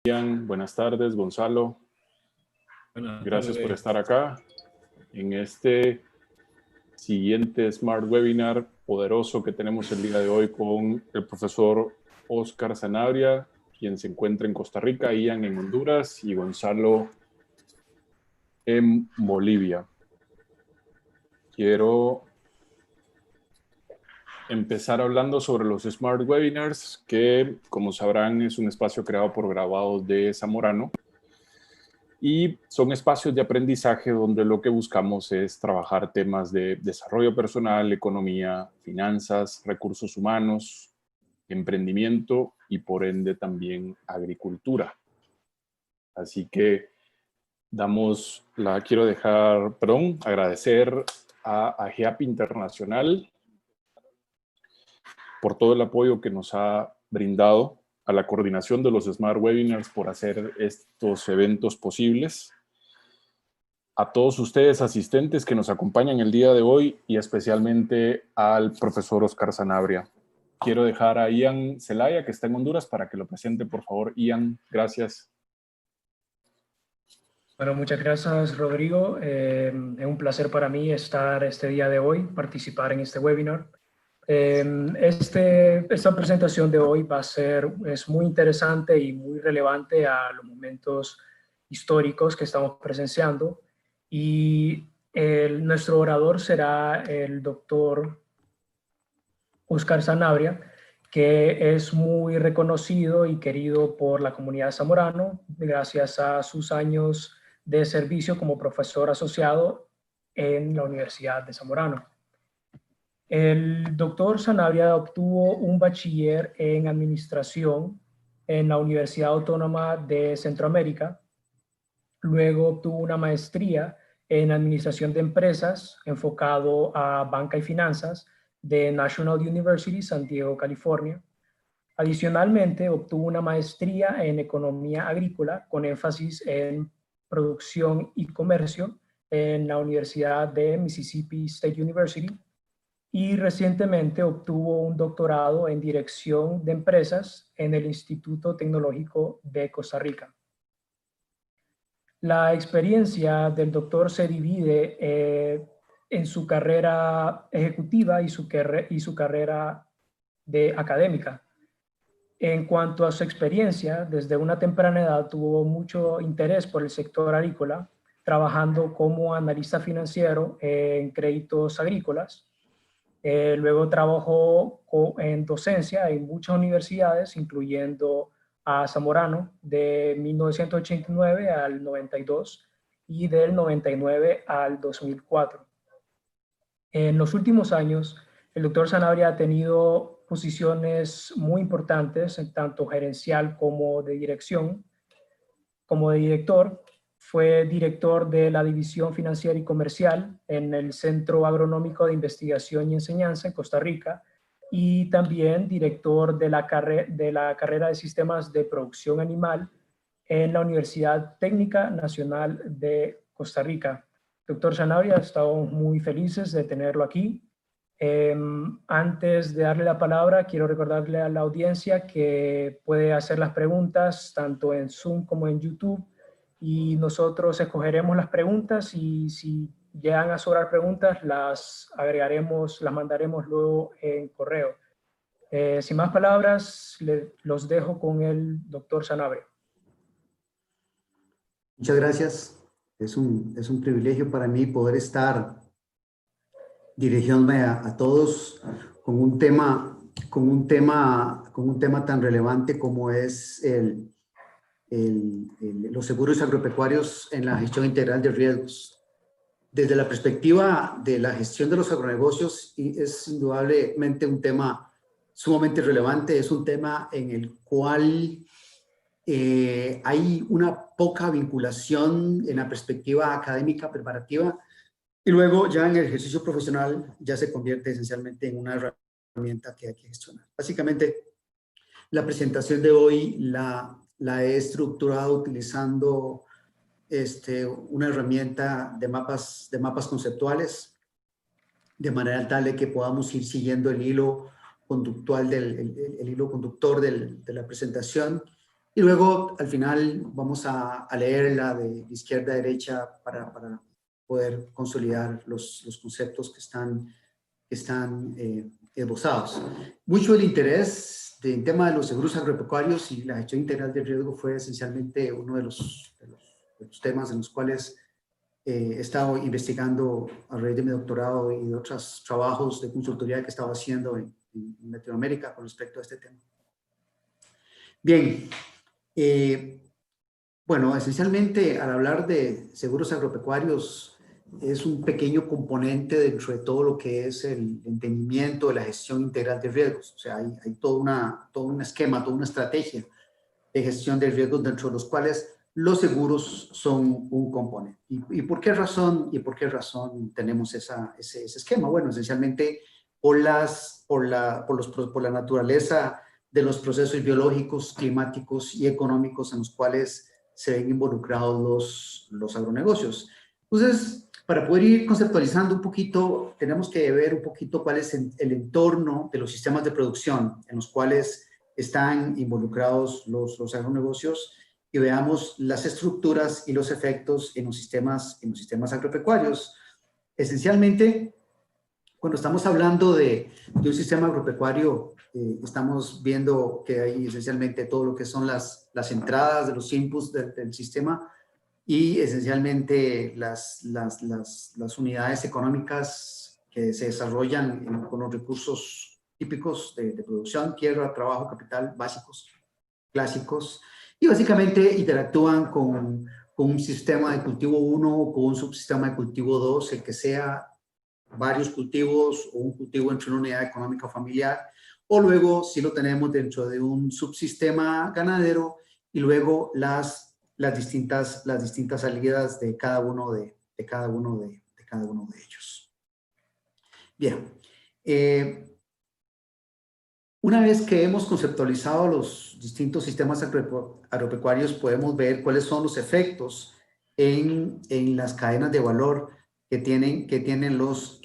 Ian, buenas tardes, Gonzalo. Buenas Gracias tardes. por estar acá en este siguiente Smart Webinar poderoso que tenemos el día de hoy con el profesor Oscar Sanabria, quien se encuentra en Costa Rica, Ian en Honduras y Gonzalo en Bolivia. Quiero empezar hablando sobre los Smart Webinars, que como sabrán es un espacio creado por Graduados de Zamorano. Y son espacios de aprendizaje donde lo que buscamos es trabajar temas de desarrollo personal, economía, finanzas, recursos humanos, emprendimiento y por ende también agricultura. Así que agradecer a AGEAP Internacional por todo el apoyo que nos ha brindado, a la coordinación de los Smart Webinars por hacer estos eventos posibles, a todos ustedes asistentes que nos acompañan el día de hoy y especialmente al profesor Oscar Sanabria. Quiero dejar a Ian Zelaya, que está en Honduras, para que lo presente, por favor. Ian, gracias. Bueno, muchas gracias, Rodrigo. Es un placer para mí estar este día de hoy, participar en este webinar. Esta presentación de hoy es muy interesante y muy relevante a los momentos históricos que estamos presenciando. Y nuestro orador será el doctor Oscar Sanabria, que es muy reconocido y querido por la comunidad zamorano gracias a sus años de servicio como profesor asociado en la Universidad de Zamorano. El doctor Sanabria obtuvo un bachiller en administración en la Universidad Autónoma de Centroamérica. Luego obtuvo una maestría en administración de empresas enfocado a banca y finanzas de National University, San Diego, California. Adicionalmente, obtuvo una maestría en economía agrícola con énfasis en producción y comercio en la Universidad de Mississippi State University. Y recientemente obtuvo un doctorado en dirección de empresas en el Instituto Tecnológico de Costa Rica. La experiencia del doctor se divide en su carrera ejecutiva y su carrera académica. En cuanto a su experiencia, desde una temprana edad tuvo mucho interés por el sector agrícola, trabajando como analista financiero en créditos agrícolas. Luego trabajó en docencia en muchas universidades, incluyendo a Zamorano de 1989 al 92 y del 99 al 2004. En los últimos años, el doctor Sanabria ha tenido posiciones muy importantes, tanto gerencial como de dirección. Como de director, fue director de la División Financiera y Comercial en el Centro Agronómico de Investigación y Enseñanza en Costa Rica y también director de la carrera de Sistemas de Producción Animal en la Universidad Técnica Nacional de Costa Rica. Doctor Sanabria, estamos muy felices de tenerlo aquí. Antes de darle la palabra, quiero recordarle a la audiencia que puede hacer las preguntas tanto en Zoom como en YouTube y nosotros escogeremos las preguntas y si llegan a sobrar preguntas las agregaremos, las mandaremos luego en correo. Sin más palabras, los dejo con el doctor Sanabria. Muchas gracias. Es un privilegio para mí poder estar dirigiéndome a todos con un tema tan relevante como es los seguros agropecuarios en la gestión integral de riesgos. Desde la perspectiva de la gestión de los agronegocios, es indudablemente un tema sumamente relevante, es un tema en el cual hay una poca vinculación en la perspectiva académica preparativa y luego ya en el ejercicio profesional ya se convierte esencialmente en una herramienta que hay que gestionar. Básicamente, la presentación de hoy la he estructurado utilizando una herramienta de mapas conceptuales, de manera tal de que podamos ir siguiendo el hilo conductual el hilo conductor de la presentación Y luego, al final, vamos a leerla de izquierda a derecha para poder consolidar los conceptos que están esbozados. Mucho del interés del tema de los seguros agropecuarios y la gestión integral del riesgo fue esencialmente uno de los temas en los cuales he estado investigando a raíz de mi doctorado y de otros trabajos de consultoría que estaba haciendo en Latinoamérica con respecto a este tema. Bien, bueno, esencialmente al hablar de seguros agropecuarios es un pequeño componente dentro de todo lo que es el entendimiento de la gestión integral de riesgos. O sea, hay todo un esquema, toda una estrategia de gestión de riesgos dentro de los cuales los seguros son un componente. ¿Y por qué razón tenemos ese esquema? Bueno, esencialmente por la naturaleza de los procesos biológicos, climáticos y económicos en los cuales se ven involucrados los agronegocios. Entonces, para poder ir conceptualizando un poquito, tenemos que ver un poquito cuál es el entorno de los sistemas de producción en los cuales están involucrados los agronegocios y veamos las estructuras y los efectos en los sistemas agropecuarios. Esencialmente, cuando estamos hablando de un sistema agropecuario, estamos viendo que hay esencialmente todo lo que son las entradas de los inputs del sistema y esencialmente las unidades económicas que se desarrollan con los recursos típicos de producción, tierra, trabajo, capital, básicos, clásicos, y básicamente interactúan con un sistema de cultivo 1 o con un subsistema de cultivo 2, el que sea varios cultivos o un cultivo entre una unidad económica familiar, o luego si lo tenemos dentro de un subsistema ganadero y luego las distintas salidas de cada uno de ellos. Bien, una vez que hemos conceptualizado los distintos sistemas agropecuarios, podemos ver cuáles son los efectos en las cadenas de valor que tienen los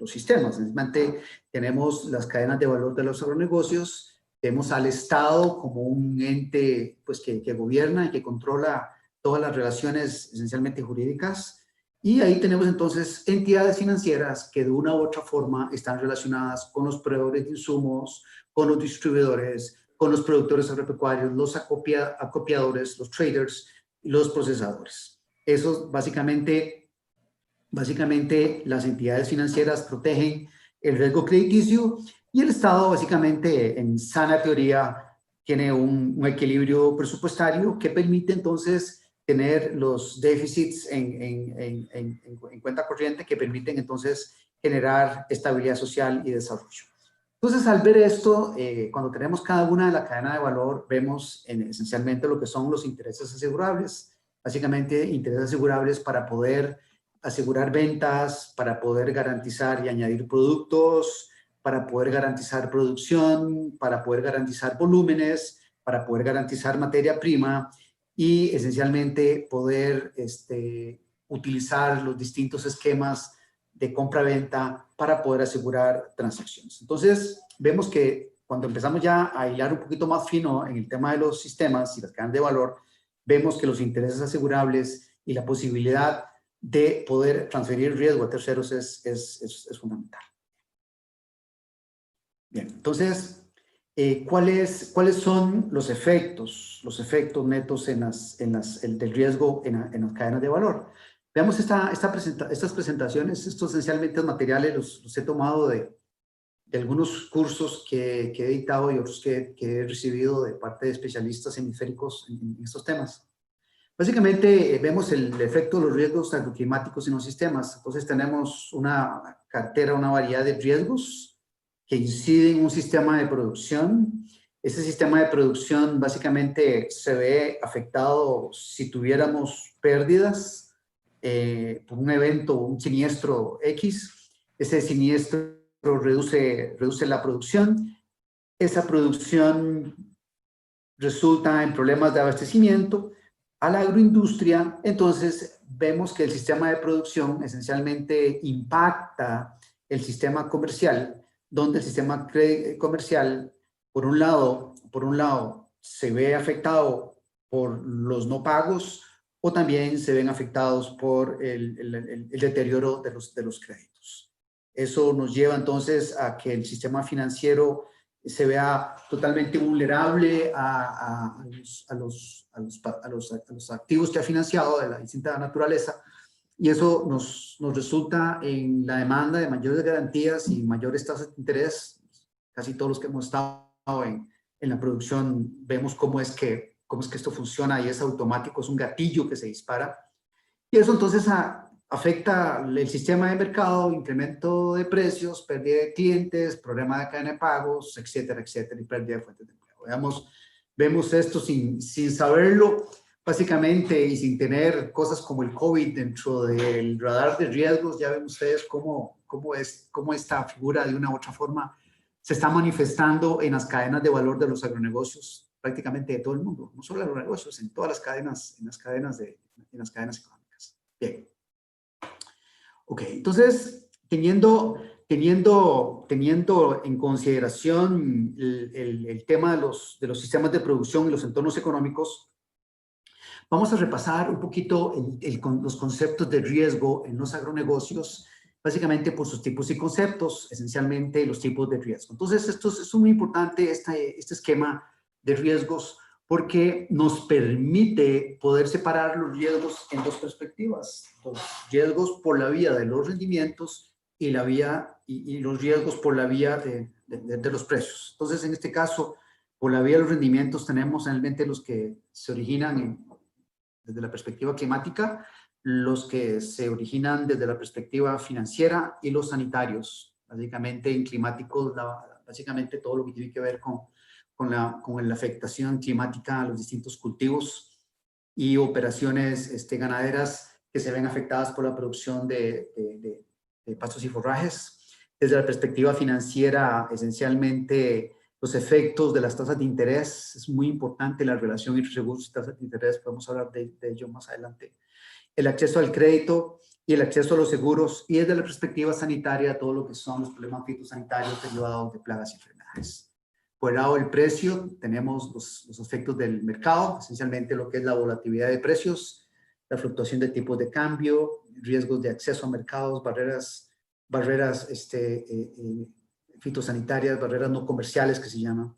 sistemas. Esencialmente, tenemos las cadenas de valor de los agronegocios, vemos al Estado como un ente pues, que gobierna y que controla todas las relaciones esencialmente jurídicas. Y ahí tenemos entonces entidades financieras que de una u otra forma están relacionadas con los proveedores de insumos, con los distribuidores, con los productores agropecuarios, los acopiadores, los traders y los procesadores. Eso básicamente las entidades financieras protegen el riesgo crediticio y el Estado básicamente en sana teoría tiene un equilibrio presupuestario que permite entonces tener los déficits en cuenta corriente que permiten entonces generar estabilidad social y desarrollo. Entonces, al ver esto, cuando tenemos cada una de la cadena de valor, vemos esencialmente lo que son los intereses asegurables. Básicamente, intereses asegurables para poder asegurar ventas, para poder garantizar y añadir productos, para poder garantizar producción, para poder garantizar volúmenes, para poder garantizar materia prima y esencialmente poder utilizar los distintos esquemas de compra-venta para poder asegurar transacciones. Entonces, vemos que cuando empezamos ya a hilar un poquito más fino en el tema de los sistemas y las cadenas de valor, vemos que los intereses asegurables y la posibilidad de poder transferir riesgo a terceros es fundamental. Bien, entonces, ¿cuáles son los efectos netos del riesgo en las cadenas de valor? Veamos estas presentaciones. Estos esencialmente materiales los he tomado de algunos cursos que he editado y otros que he recibido de parte de especialistas hemisféricos en estos temas. Básicamente vemos el efecto de los riesgos agroclimáticos en los sistemas. Entonces tenemos una cartera, una variedad de riesgos que inciden en un sistema de producción. Ese sistema de producción básicamente se ve afectado si tuviéramos pérdidas por un evento, un siniestro X. Ese siniestro reduce la producción. Esa producción resulta en problemas de abastecimiento a la agroindustria. Entonces vemos que el sistema de producción esencialmente impacta el sistema comercial, donde el sistema comercial por un lado, se ve afectado por los no pagos o también se ven afectados por el deterioro de los créditos. Eso nos lleva entonces a que el sistema financiero se vea totalmente vulnerable a los activos que ha financiado de la distinta naturaleza, y eso nos resulta en la demanda de mayores garantías y mayores tasas de interés. Casi todos los que hemos estado en la producción vemos cómo es que esto funciona, y es automático, es un gatillo que se dispara, y eso entonces afecta el sistema de mercado, incremento de precios, pérdida de clientes, problema de cadena de pagos, etcétera, etcétera, y pérdida de fuentes de empleo. Vemos esto sin saberlo, básicamente, y sin tener cosas como el COVID dentro del radar de riesgos. Ya ven ustedes cómo esta figura de una u otra forma se está manifestando en las cadenas de valor de los agronegocios, prácticamente de todo el mundo, no solo agronegocios, en todas las cadenas, en las cadenas económicas. Bien. Ok, entonces, teniendo en consideración el tema de los sistemas de producción y los entornos económicos, vamos a repasar un poquito los conceptos de riesgo en los agronegocios, básicamente por sus tipos y conceptos, esencialmente los tipos de riesgo. Entonces, esto es muy importante, este esquema de riesgos, porque nos permite poder separar los riesgos en dos perspectivas: los riesgos por la vía de los rendimientos y los riesgos por la vía de los precios. Entonces, en este caso, por la vía de los rendimientos tenemos realmente los que se originan desde la perspectiva climática, los que se originan desde la perspectiva financiera y los sanitarios. Básicamente, en climáticos, básicamente todo lo que tiene que ver con la afectación climática a los distintos cultivos y operaciones ganaderas que se ven afectadas por la producción de pastos y forrajes. Desde la perspectiva financiera, esencialmente, los efectos de las tasas de interés. Es muy importante la relación entre seguros y tasas de interés, podemos hablar de ello más adelante. El acceso al crédito y el acceso a los seguros, y desde la perspectiva sanitaria, todo lo que son los problemas fitosanitarios derivados de plagas y enfermedades. Por el lado del precio, tenemos los efectos del mercado, esencialmente lo que es la volatilidad de precios, la fluctuación de tipos de cambio, riesgos de acceso a mercados, barreras fitosanitarias, barreras no comerciales que se llaman,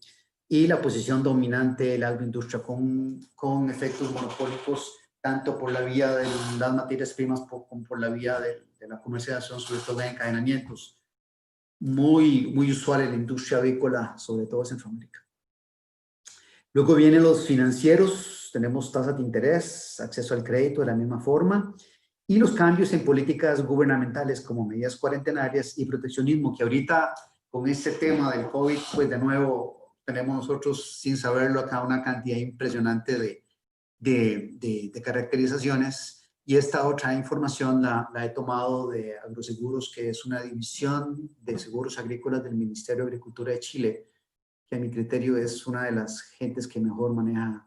y la posición dominante de la agroindustria con efectos monopólicos, tanto por la vía de las materias primas como por la vía de la comercialización, sobre todo de encadenamientos. Muy usual en la industria avícola, sobre todo en Centroamérica. Luego vienen los financieros, tenemos tasas de interés, acceso al crédito de la misma forma, y los cambios en políticas gubernamentales como medidas cuarentenarias y proteccionismo, que ahorita con este tema del COVID, pues de nuevo tenemos nosotros, sin saberlo acá, una cantidad impresionante de caracterizaciones. Y esta otra información la he tomado de Agroseguros, que es una división de seguros agrícolas del Ministerio de Agricultura de Chile, que a mi criterio es una de las gentes que mejor maneja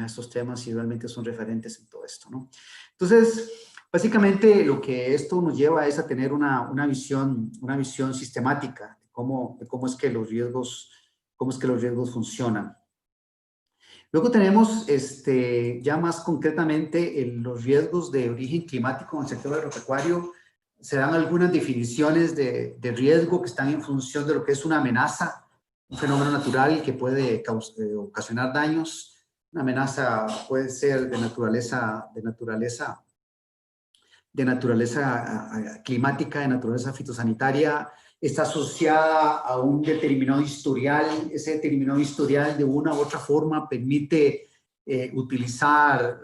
estos temas y realmente son referentes en todo esto, ¿no? Entonces, básicamente lo que esto nos lleva es a tener una visión sistemática de cómo es que los riesgos funcionan. Luego tenemos ya más concretamente los riesgos de origen climático en el sector agropecuario. Se dan algunas definiciones de riesgo que están en función de lo que es una amenaza, un fenómeno natural que puede ocasionar daños. Una amenaza puede ser de naturaleza climática, de naturaleza fitosanitaria. Está asociada a un determinado historial. Ese determinado historial de una u otra forma permite utilizar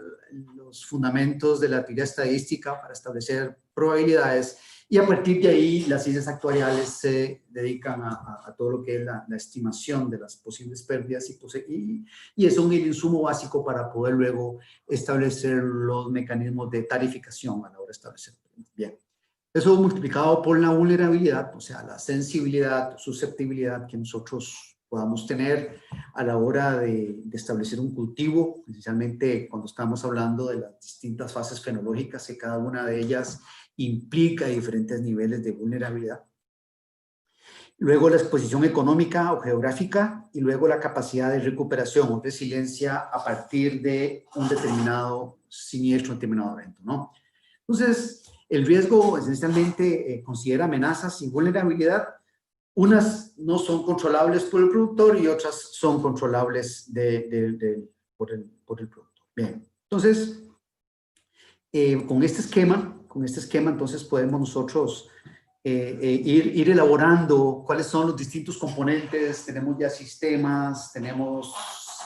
los fundamentos de la teoría estadística para establecer probabilidades, y a partir de ahí las ciencias actuariales se dedican a todo lo que es la estimación de las posibles pérdidas y es un insumo básico para poder luego establecer los mecanismos de tarificación a la hora de establecer. Bien. Eso multiplicado por la vulnerabilidad, o sea, la sensibilidad, susceptibilidad que nosotros podamos tener a la hora de establecer un cultivo, especialmente cuando estamos hablando de las distintas fases fenológicas, que cada una de ellas implica diferentes niveles de vulnerabilidad. luego la exposición económica o geográfica y luego la capacidad de recuperación o resiliencia a partir de un determinado siniestro, un determinado evento, ¿no? Entonces, el riesgo esencialmente considera amenazas y vulnerabilidad. Unas no son controlables por el productor y otras son controlables por el productor. Bien, entonces, con este esquema, entonces podemos nosotros ir elaborando cuáles son los distintos componentes. Tenemos ya sistemas, tenemos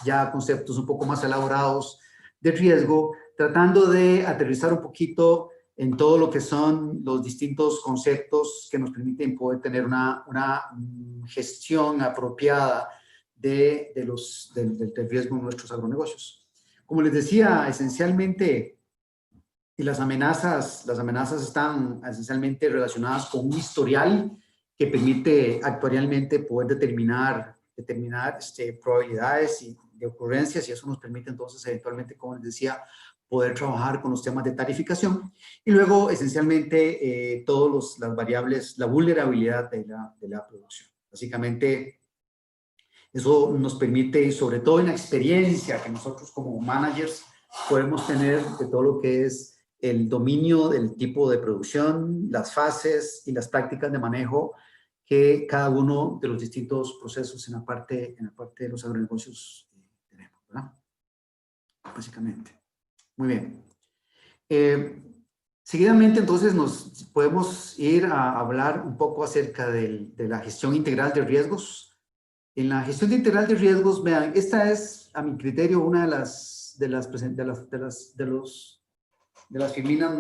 ya conceptos un poco más elaborados de riesgo, tratando de aterrizar un poquito en todo lo que son los distintos conceptos que nos permiten poder tener una gestión apropiada del riesgo en nuestros agronegocios. Como les decía, esencialmente, las amenazas están esencialmente relacionadas con un historial que permite actuarialmente poder determinar probabilidades de ocurrencias, y eso nos permite entonces eventualmente, como les decía, poder trabajar con los temas de tarificación y luego esencialmente todas las variables, la vulnerabilidad de la producción. Básicamente, eso nos permite, sobre todo en la experiencia que nosotros como managers podemos tener de todo lo que es el dominio del tipo de producción, las fases y las prácticas de manejo que cada uno de los distintos procesos en la parte de los agronegocios tenemos, ¿verdad? Básicamente. Muy bien. Seguidamente, entonces, nos podemos ir a hablar un poco acerca de la gestión integral de riesgos. En la gestión integral de riesgos, vean, esta es, a mi criterio, una de las feminas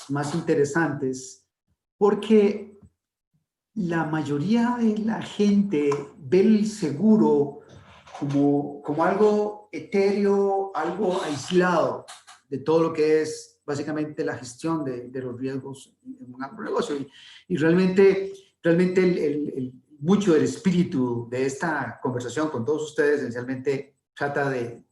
más interesantes, porque la mayoría de la gente ve el seguro como algo etéreo, algo aislado de todo lo que es básicamente la gestión de los riesgos en un agronegocio. Y realmente mucho del espíritu de esta conversación con todos ustedes esencialmente trata de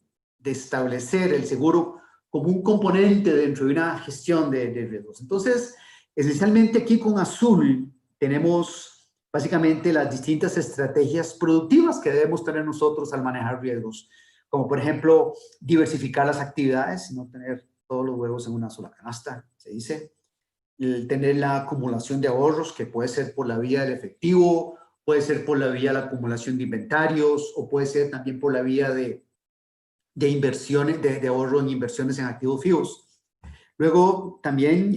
establecer el seguro como un componente dentro de una gestión de riesgos. Entonces, esencialmente aquí con azul tenemos básicamente las distintas estrategias productivas que debemos tener nosotros al manejar riesgos, como por ejemplo diversificar las actividades, no tener todos los huevos en una sola canasta, se dice. El tener la acumulación de ahorros, que puede ser por la vía del efectivo, puede ser por la vía de la acumulación de inventarios, o puede ser también por la vía de inversiones, de ahorro en inversiones en activos fijos. Luego, también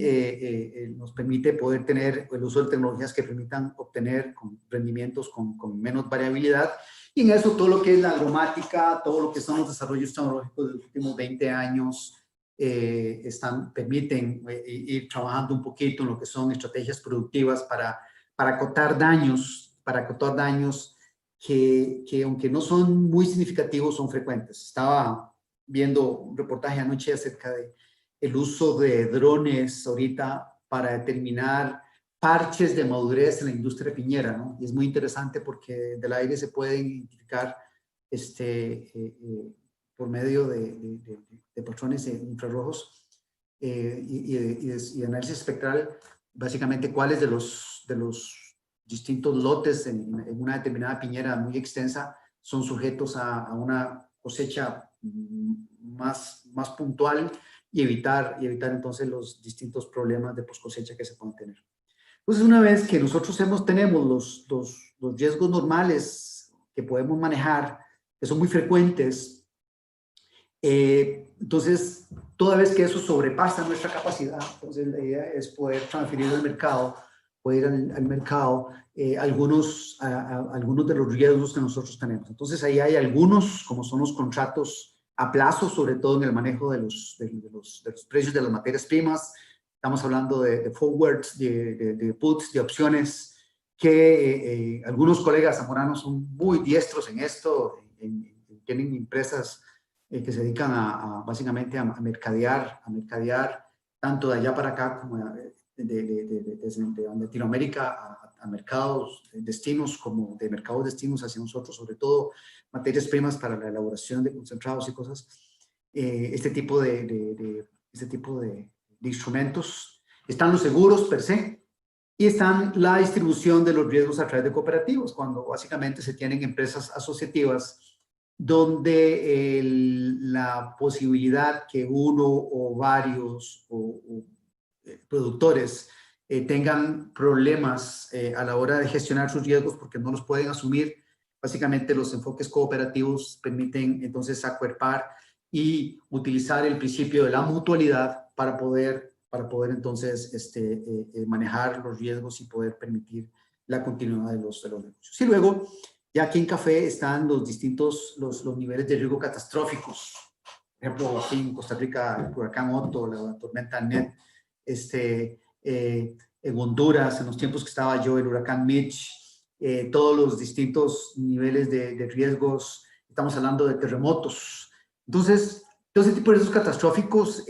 nos permite poder tener el uso de tecnologías que permitan obtener rendimientos con menos variabilidad. Y en eso todo lo que es la agromática, todo lo que son los desarrollos tecnológicos de los últimos 20 años, permiten ir trabajando un poquito en lo que son estrategias productivas para acotar daños, que aunque no son muy significativos, son frecuentes. Estaba viendo un reportaje anoche acerca de el uso de drones ahorita para determinar parches de madurez en la industria piñera, ¿no? Y es muy interesante porque del aire se pueden identificar por medio de patrones infrarrojos y análisis espectral, básicamente cuáles de los distintos lotes en una determinada piñera muy extensa son sujetos a una cosecha más puntual y evitar entonces los distintos problemas de post cosecha que se pueden tener. Entonces, una vez que nosotros tenemos los riesgos normales que podemos manejar, que son muy frecuentes, entonces, toda vez que eso sobrepasa nuestra capacidad, entonces la idea es poder transferir al mercado, algunos de los riesgos que nosotros tenemos. Entonces, ahí hay algunos, como son los contratos a plazo, sobre todo en el manejo de los precios de las materias primas. Estamos hablando de forwards, de puts, de opciones, que algunos colegas zamoranos son muy diestros en esto, tienen empresas que se dedican básicamente a mercadear tanto de allá para acá como desde Latinoamérica a mercados destinos, como de mercados destinos hacia nosotros, sobre todo materias primas para la elaboración de concentrados y cosas. Este tipo de instrumentos. Están los seguros per se, Y están la distribución de los riesgos a través de cooperativos, cuando básicamente se tienen empresas asociativas donde la posibilidad que uno o varios productores tengan problemas a la hora de gestionar sus riesgos porque no los pueden asumir. Básicamente los enfoques cooperativos permiten entonces acuerpar y utilizar el principio de la mutualidad para poder entonces manejar los riesgos y poder permitir la continuidad de los negocios. Y luego, ya aquí en Café están los distintos, los niveles de riesgo catastróficos. Por ejemplo, aquí en Costa Rica, el huracán Otto, la tormenta Net, en Honduras, en los tiempos que estaba yo, el huracán Mitch, todos los distintos niveles de riesgos, estamos hablando de terremotos. Entonces, todo ese tipo de riesgos catastróficos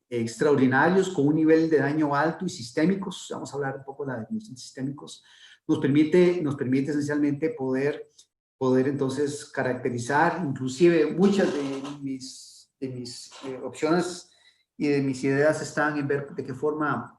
extraordinarios con un nivel de daño alto y sistémicos, vamos a hablar un poco de la definición de sistémicos, nos permite esencialmente poder entonces caracterizar, inclusive muchas de mis opciones y de mis ideas están en ver de qué forma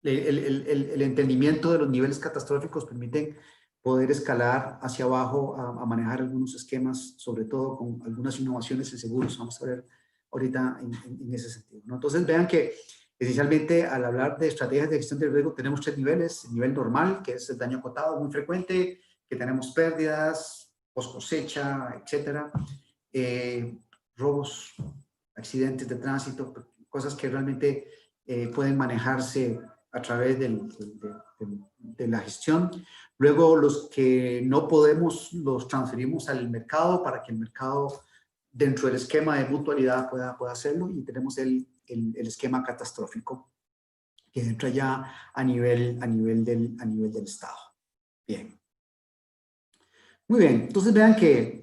el entendimiento de los niveles catastróficos permiten poder escalar hacia abajo a manejar algunos esquemas, sobre todo con algunas innovaciones en seguros. Vamos a ver ahorita en ese sentido, ¿no? Entonces vean que esencialmente al hablar de estrategias de gestión del riesgo tenemos 3 niveles. El nivel normal, que es el daño acotado muy frecuente, que tenemos pérdidas, post cosecha, etcétera, robos, accidentes de tránsito, cosas que realmente pueden manejarse a través de la gestión. Luego los que no podemos los transferimos al mercado para que el mercado dentro del esquema de mutualidad pueda hacerlo, y tenemos el esquema catastrófico que entra ya a nivel del Estado. Bien. Muy bien, entonces vean que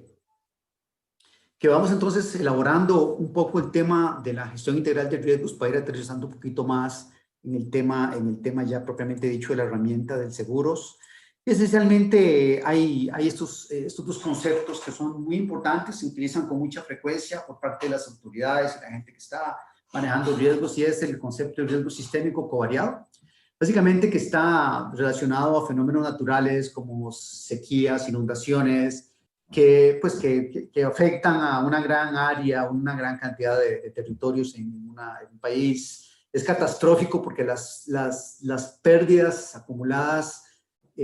vamos entonces elaborando un poco el tema de la gestión integral de riesgos para ir aterrizando un poquito más en el tema ya propiamente dicho de la herramienta del seguros. Esencialmente hay estos 2 conceptos que son muy importantes, se utilizan con mucha frecuencia por parte de las autoridades y la gente que está manejando riesgos, y es el concepto de riesgo sistémico covariado. Básicamente que está relacionado a fenómenos naturales como sequías, inundaciones, que afectan a una gran área, una gran cantidad de territorios en un país. Es catastrófico porque las pérdidas acumuladas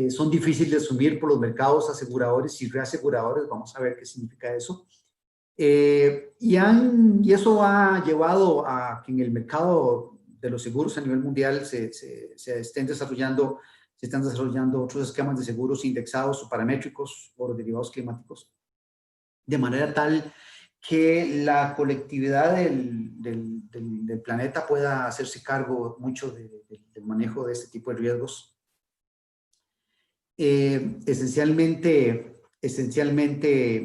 son difíciles de asumir por los mercados aseguradores y reaseguradores. Vamos a ver qué significa eso. Y eso ha llevado a que en el mercado de los seguros a nivel mundial se están desarrollando otros esquemas de seguros indexados o paramétricos por los derivados climáticos, de manera tal que la colectividad del planeta pueda hacerse cargo mucho del manejo de este tipo de riesgos. Esencialmente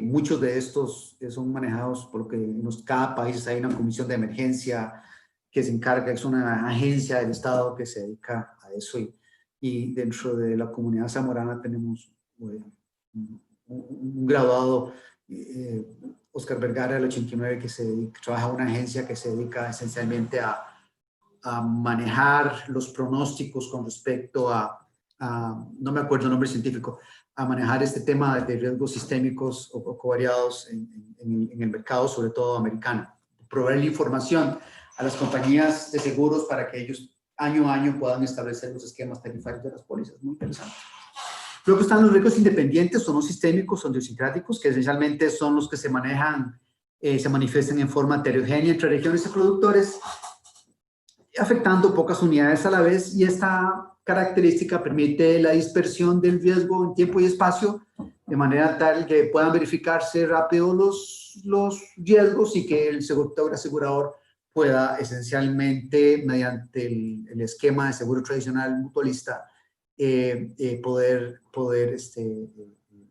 muchos de estos son manejados por lo que en cada país hay una comisión de emergencia que se encarga, es una agencia del Estado que se dedica a eso, y dentro de la comunidad zamorana tenemos un graduado, Oscar Vergara del 89, que trabaja en una agencia que se dedica esencialmente a manejar los pronósticos con respecto no me acuerdo el nombre científico, a manejar este tema de riesgos sistémicos o covariados en el mercado, sobre todo americano. Proveer la información a las compañías de seguros para que ellos año a año puedan establecer los esquemas tarifarios de las pólizas. Muy interesante. Luego están los riesgos independientes o no sistémicos o idiosincráticos, que esencialmente son los que se manejan, se manifiestan en forma heterogénea entre regiones y productores, afectando pocas unidades a la vez, y esta característica permite la dispersión del riesgo en tiempo y espacio de manera tal que puedan verificarse rápido los riesgos y que el sector asegurador pueda esencialmente, mediante el esquema de seguro tradicional mutualista, poder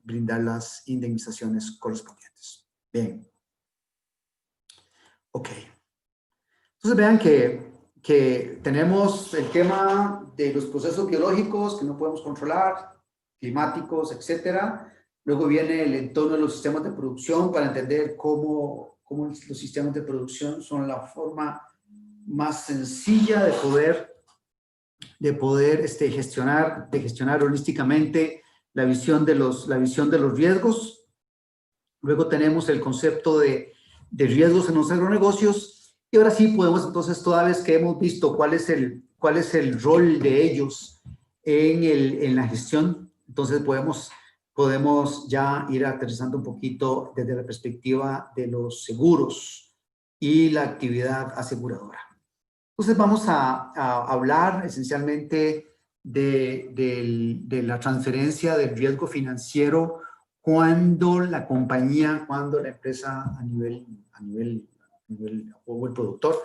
brindar las indemnizaciones correspondientes. Bien. Ok. Entonces vean que tenemos el tema de los procesos biológicos que no podemos controlar, climáticos, etcétera. Luego viene el entorno de los sistemas de producción para entender cómo los sistemas de producción son la forma más sencilla de poder gestionar holísticamente la visión de los riesgos. Luego tenemos el concepto de riesgos en los agronegocios. Y ahora sí podemos, entonces, toda vez que hemos visto cuál es el rol de ellos en la gestión, entonces podemos ya ir aterrizando un poquito desde la perspectiva de los seguros y la actividad aseguradora. Entonces vamos a hablar esencialmente de la transferencia del riesgo financiero cuando la empresa a nivel o el productor,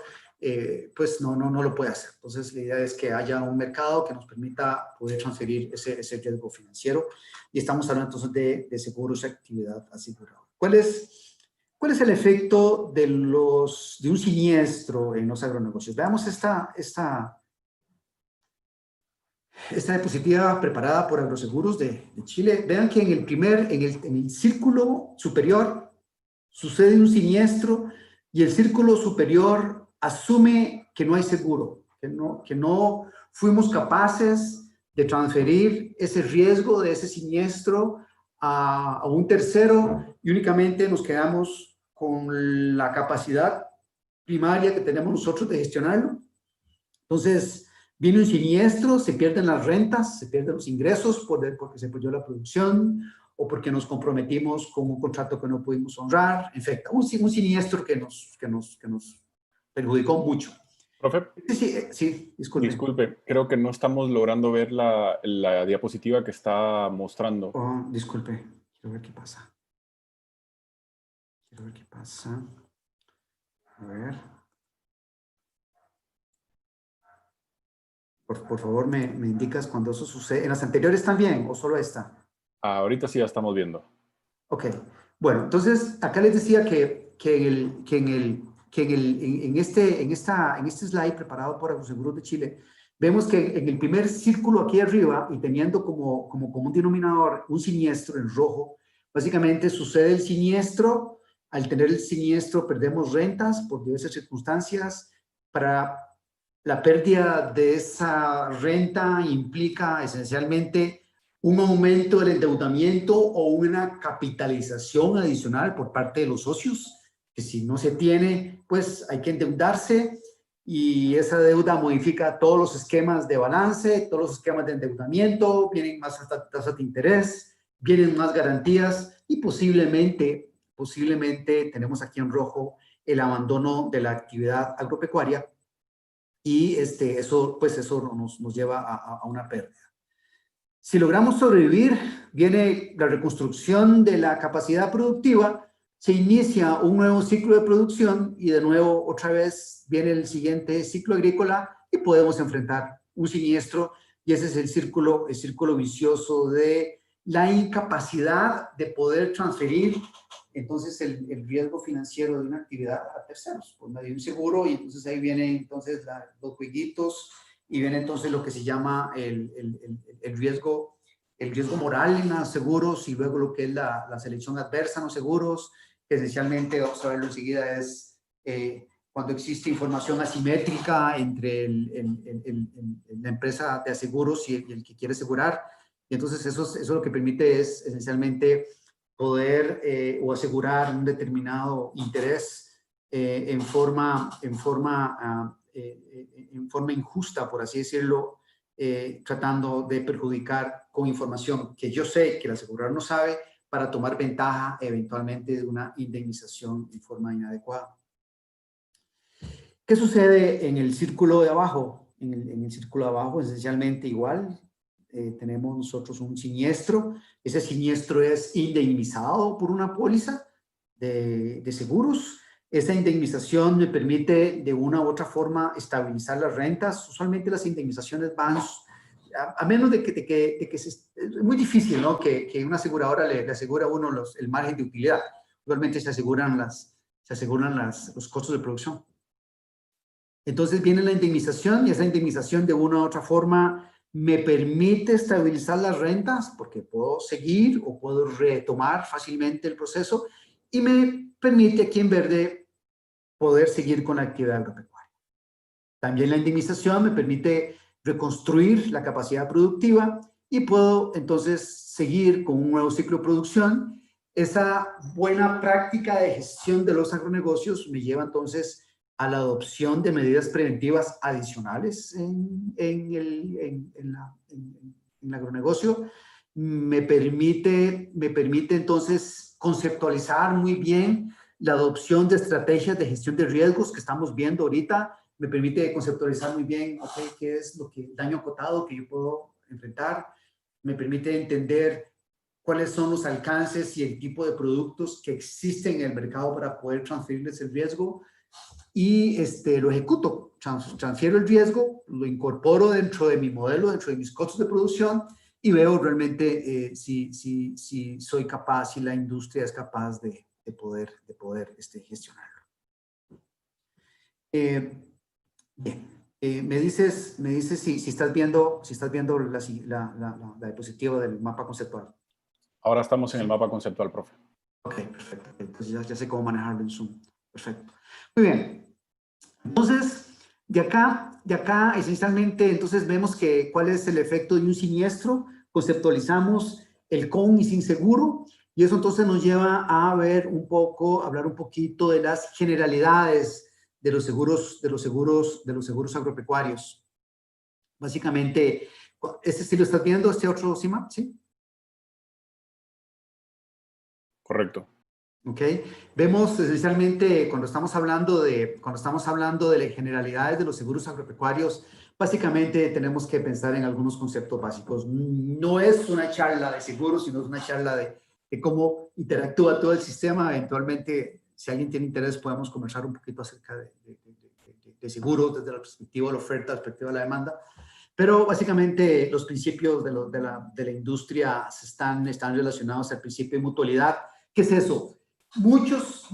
pues no lo puede hacer. Entonces la idea es que haya un mercado que nos permita poder transferir ese riesgo financiero, y estamos hablando entonces de seguros y actividad aseguradora. ¿Cuál es el efecto de un siniestro en los agronegocios? Veamos esta diapositiva preparada por Agroseguros de Chile. Vean que en el círculo superior sucede un siniestro y el círculo superior asume que no hay seguro, que no fuimos capaces de transferir ese riesgo de ese siniestro a un tercero, y únicamente nos quedamos con la capacidad primaria que tenemos nosotros de gestionarlo. Entonces, viene un siniestro, se pierden las rentas, se pierden los ingresos porque se perdió la producción o porque nos comprometimos con un contrato que no pudimos honrar. En fin, un siniestro que nos perjudicó mucho. Profe. Sí, disculpe. Disculpe, creo que no estamos logrando ver la diapositiva que está mostrando. Oh, disculpe, quiero ver qué pasa. A ver. Por favor, me indicas cuando eso sucede. ¿En las anteriores también o solo esta? Ahorita sí ya estamos viendo. Ok. Bueno, entonces acá les decía que en este slide preparado por Agroseguros de Chile, vemos que en el primer círculo aquí arriba, y teniendo como un denominador un siniestro en rojo, básicamente sucede el siniestro. Al tener el siniestro perdemos rentas por diversas circunstancias. Para la pérdida de esa renta implica esencialmente un aumento del endeudamiento o una capitalización adicional por parte de los socios, que si no se tiene, pues hay que endeudarse, y esa deuda modifica todos los esquemas de balance, todos los esquemas de endeudamiento, vienen más tasas de interés, vienen más garantías, y posiblemente tenemos aquí en rojo el abandono de la actividad agropecuaria, y eso nos lleva a una pérdida. Si logramos sobrevivir, viene la reconstrucción de la capacidad productiva, se inicia un nuevo ciclo de producción y de nuevo otra vez viene el siguiente ciclo agrícola y podemos enfrentar un siniestro, y ese es el círculo vicioso de la incapacidad de poder transferir entonces el riesgo financiero de una actividad a terceros por medio de un seguro. Y entonces ahí vienen entonces los jueguitos, y viene entonces lo que se llama el riesgo moral en los seguros, y luego lo que es la selección adversa en los seguros, que esencialmente, vamos a verlo enseguida, es cuando existe información asimétrica entre la empresa de seguros y el que quiere asegurar. Y entonces eso lo que permite es esencialmente poder o asegurar un determinado interés en forma injusta, por así decirlo, tratando de perjudicar con información que yo sé que el asegurador no sabe, para tomar ventaja eventualmente de una indemnización en forma inadecuada. ¿Qué sucede en el círculo de abajo? En el círculo de abajo, esencialmente igual, tenemos nosotros un siniestro. Ese siniestro es indemnizado por una póliza de seguros. Esta indemnización me permite de una u otra forma estabilizar las rentas. Usualmente las indemnizaciones van, a menos de que es muy difícil, ¿no? Que una aseguradora le asegura a uno el margen de utilidad. Usualmente se aseguran los costos de producción. Entonces viene la indemnización, y esa indemnización de una u otra forma me permite estabilizar las rentas, porque puedo seguir o puedo retomar fácilmente el proceso, y me permite aquí en verde poder seguir con la actividad agropecuaria. También la indemnización me permite reconstruir la capacidad productiva y puedo entonces seguir con un nuevo ciclo de producción. Esa buena práctica de gestión de los agronegocios me lleva entonces a la adopción de medidas preventivas adicionales en el agronegocio. Me permite entonces conceptualizar muy bien la adopción de estrategias de gestión de riesgos que estamos viendo ahorita. Me permite conceptualizar muy bien, qué es el daño acotado que yo puedo enfrentar. Me permite entender cuáles son los alcances y el tipo de productos que existen en el mercado para poder transferirles el riesgo. Y lo ejecuto, transfiero el riesgo, lo incorporo dentro de mi modelo, dentro de mis costos de producción y veo realmente si soy capaz, si la industria es capaz de poder gestionarlo. Bien, me dices si estás viendo la diapositiva del mapa conceptual. Ahora estamos en el mapa conceptual, profe. Ok, perfecto. Entonces ya sé cómo manejarlo en Zoom. Perfecto. Muy bien. Entonces, de acá esencialmente, entonces vemos cuál es el efecto de un siniestro. Conceptualizamos el con y sin seguro. Y eso entonces nos lleva a hablar un poquito de las generalidades de los seguros agropecuarios. Básicamente, ¿sí lo estás viendo, este otro CIMAP? ¿Sí? Correcto. ¿Ok? Vemos esencialmente cuando estamos hablando de las generalidades de los seguros agropecuarios, básicamente tenemos que pensar en algunos conceptos básicos. No es una charla de seguros, sino es una charla de cómo interactúa todo el sistema. Eventualmente, si alguien tiene interés, podemos conversar un poquito acerca de seguros desde la perspectiva de la oferta, la perspectiva de la demanda. Pero básicamente los principios de la industria están relacionados al principio de mutualidad. ¿Qué es eso? Muchos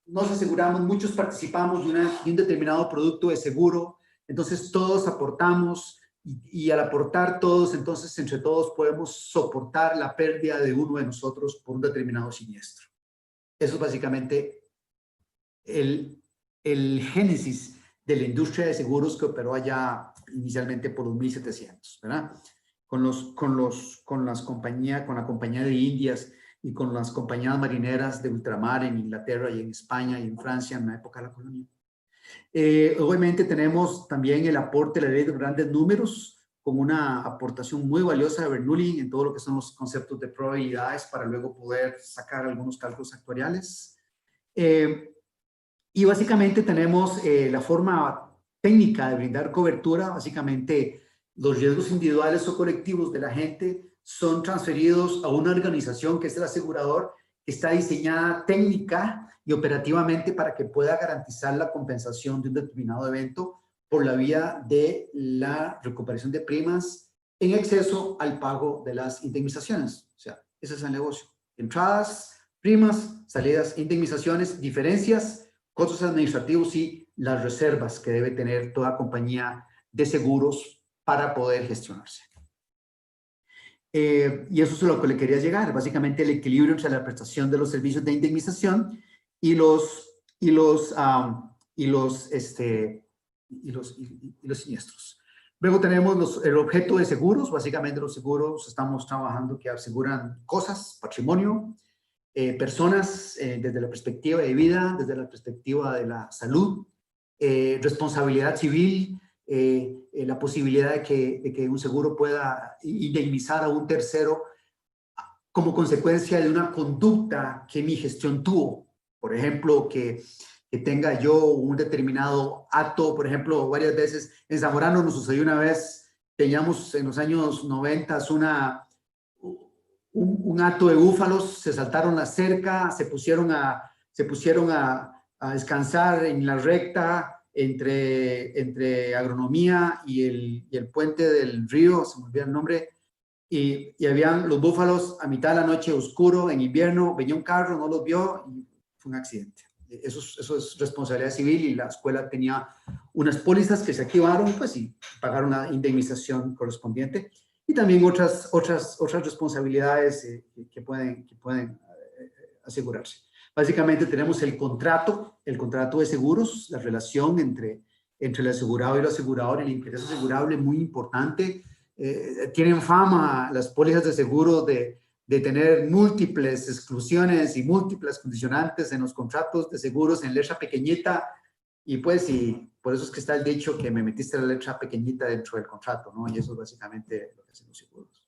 nos aseguramos, muchos participamos de un determinado producto de seguro, entonces todos aportamos y al aportar todos, entonces entre todos podemos soportar la pérdida de uno de nosotros por un determinado siniestro. Eso es básicamente el génesis de la industria de seguros que operó allá inicialmente por los 1700, ¿verdad? Con la compañía de Indias y con las compañías marineras de ultramar en Inglaterra y en España y en Francia en la época de la colonia. Obviamente tenemos también el aporte de la ley de grandes números con una aportación muy valiosa de Bernoulli en todo lo que son los conceptos de probabilidades para luego poder sacar algunos cálculos actuariales. Y básicamente tenemos la forma técnica de brindar cobertura. Básicamente los riesgos individuales o colectivos de la gente son transferidos a una organización que es el asegurador, que está diseñada técnica y operativamente para que pueda garantizar la compensación de un determinado evento por la vía de la recuperación de primas en exceso al pago de las indemnizaciones. O sea, ese es el negocio. Entradas, primas, salidas, indemnizaciones, diferencias, costos administrativos y las reservas que debe tener toda compañía de seguros para poder gestionarse. Y eso es lo que le quería llegar, básicamente el equilibrio entre la prestación de los servicios de indemnización y los siniestros. Luego tenemos el objeto de seguros. Básicamente los seguros estamos trabajando que aseguran cosas, patrimonio, personas desde la perspectiva de vida, desde la perspectiva de la salud, responsabilidad civil, la posibilidad de que un seguro pueda indemnizar a un tercero como consecuencia de una conducta que mi gestión tuvo. Por ejemplo, que tenga yo un determinado acto, por ejemplo, varias veces en Zamorano nos sucedió una vez, teníamos en los años 90 un acto de búfalos, se saltaron la cerca, se pusieron a descansar en la recta entre agronomía y el puente del río, se me olvida el nombre, y habían los búfalos a mitad de la noche, oscuro, en invierno, venía un carro, no los vio y fue un accidente. Eso es responsabilidad civil y la escuela tenía unas pólizas que se activaron pues, y pagaron la indemnización correspondiente. Y también otras responsabilidades que pueden asegurarse. Básicamente tenemos el contrato de seguros, la relación entre entre el asegurado y el asegurador, el interés asegurable es muy importante. Tienen fama las pólizas de seguro de tener múltiples exclusiones y múltiples condicionantes en los contratos de seguros en letra pequeñita, y pues, y por eso es que está el dicho que me metiste la letra pequeñita dentro del contrato, ¿no? Y eso es básicamente lo que hacen los seguros.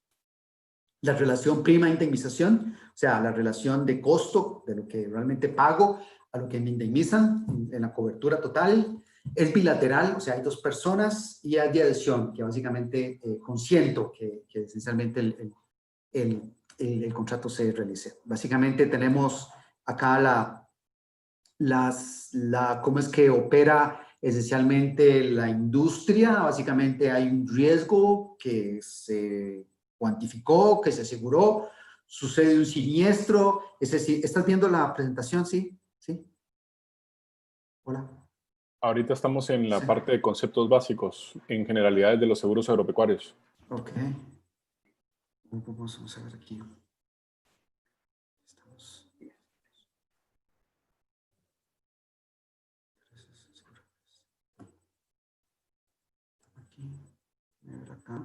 La relación prima-indemnización, o sea, la relación de costo de lo que realmente pago a lo que me indemnizan en la cobertura total, es bilateral, o sea, hay dos personas, y hay de adhesión, que básicamente consiento que esencialmente el contrato se realice. Básicamente tenemos acá cómo es que opera esencialmente la industria. Básicamente hay un riesgo que se cuantificó, que se aseguró, sucede un siniestro. Es decir, ¿estás viendo la presentación? Sí, sí. Hola. Ahorita estamos en la Sí. parte de conceptos básicos, en generalidades de los seguros agropecuarios. Ok. Vamos a ver aquí. Estamos. Aquí. A ver acá.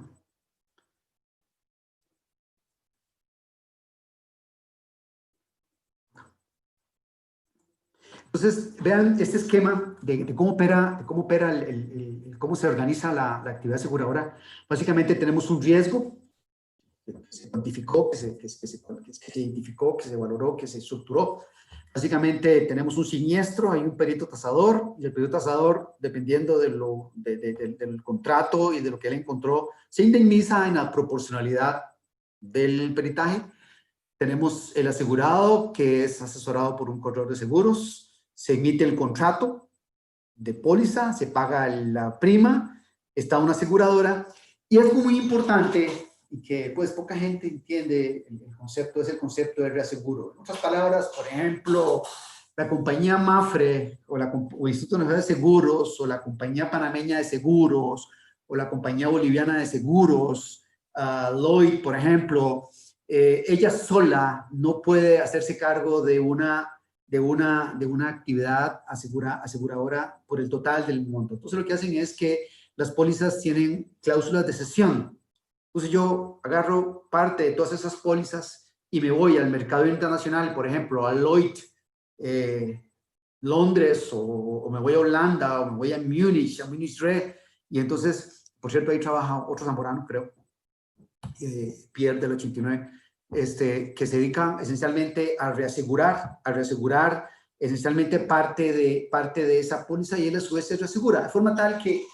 Entonces, vean este esquema de cómo opera, cómo se organiza la actividad aseguradora. Básicamente tenemos un riesgo que se cuantificó, que se identificó, que se valoró, que se estructuró. Básicamente tenemos un siniestro, hay un perito tasador, y el perito tasador, dependiendo del contrato y de lo que él encontró, se indemniza en la proporcionalidad del peritaje. Tenemos el asegurado, que es asesorado por un corredor de seguros. Se emite el contrato de póliza, se paga la prima, está una aseguradora, y es muy importante, y que pues poca gente entiende el concepto, es el concepto de reaseguro. En otras palabras, por ejemplo, la compañía Mafre, o el Instituto Nacional de Seguros, o la compañía panameña de seguros, o la compañía boliviana de seguros, Lloyd, por ejemplo, ella sola no puede hacerse cargo de una actividad aseguradora por el total del monto. Entonces lo que hacen es que las pólizas tienen cláusulas de cesión. Entonces yo agarro parte de todas esas pólizas y me voy al mercado internacional, por ejemplo, a Lloyd, Londres, o me voy a Holanda, o me voy a Múnich Re, y entonces, por cierto, ahí trabaja otro zamorano, creo, Pierre del 89, que se dedican esencialmente a reasegurar esencialmente parte de esa póliza, y él a su vez se reasegura, de forma tal que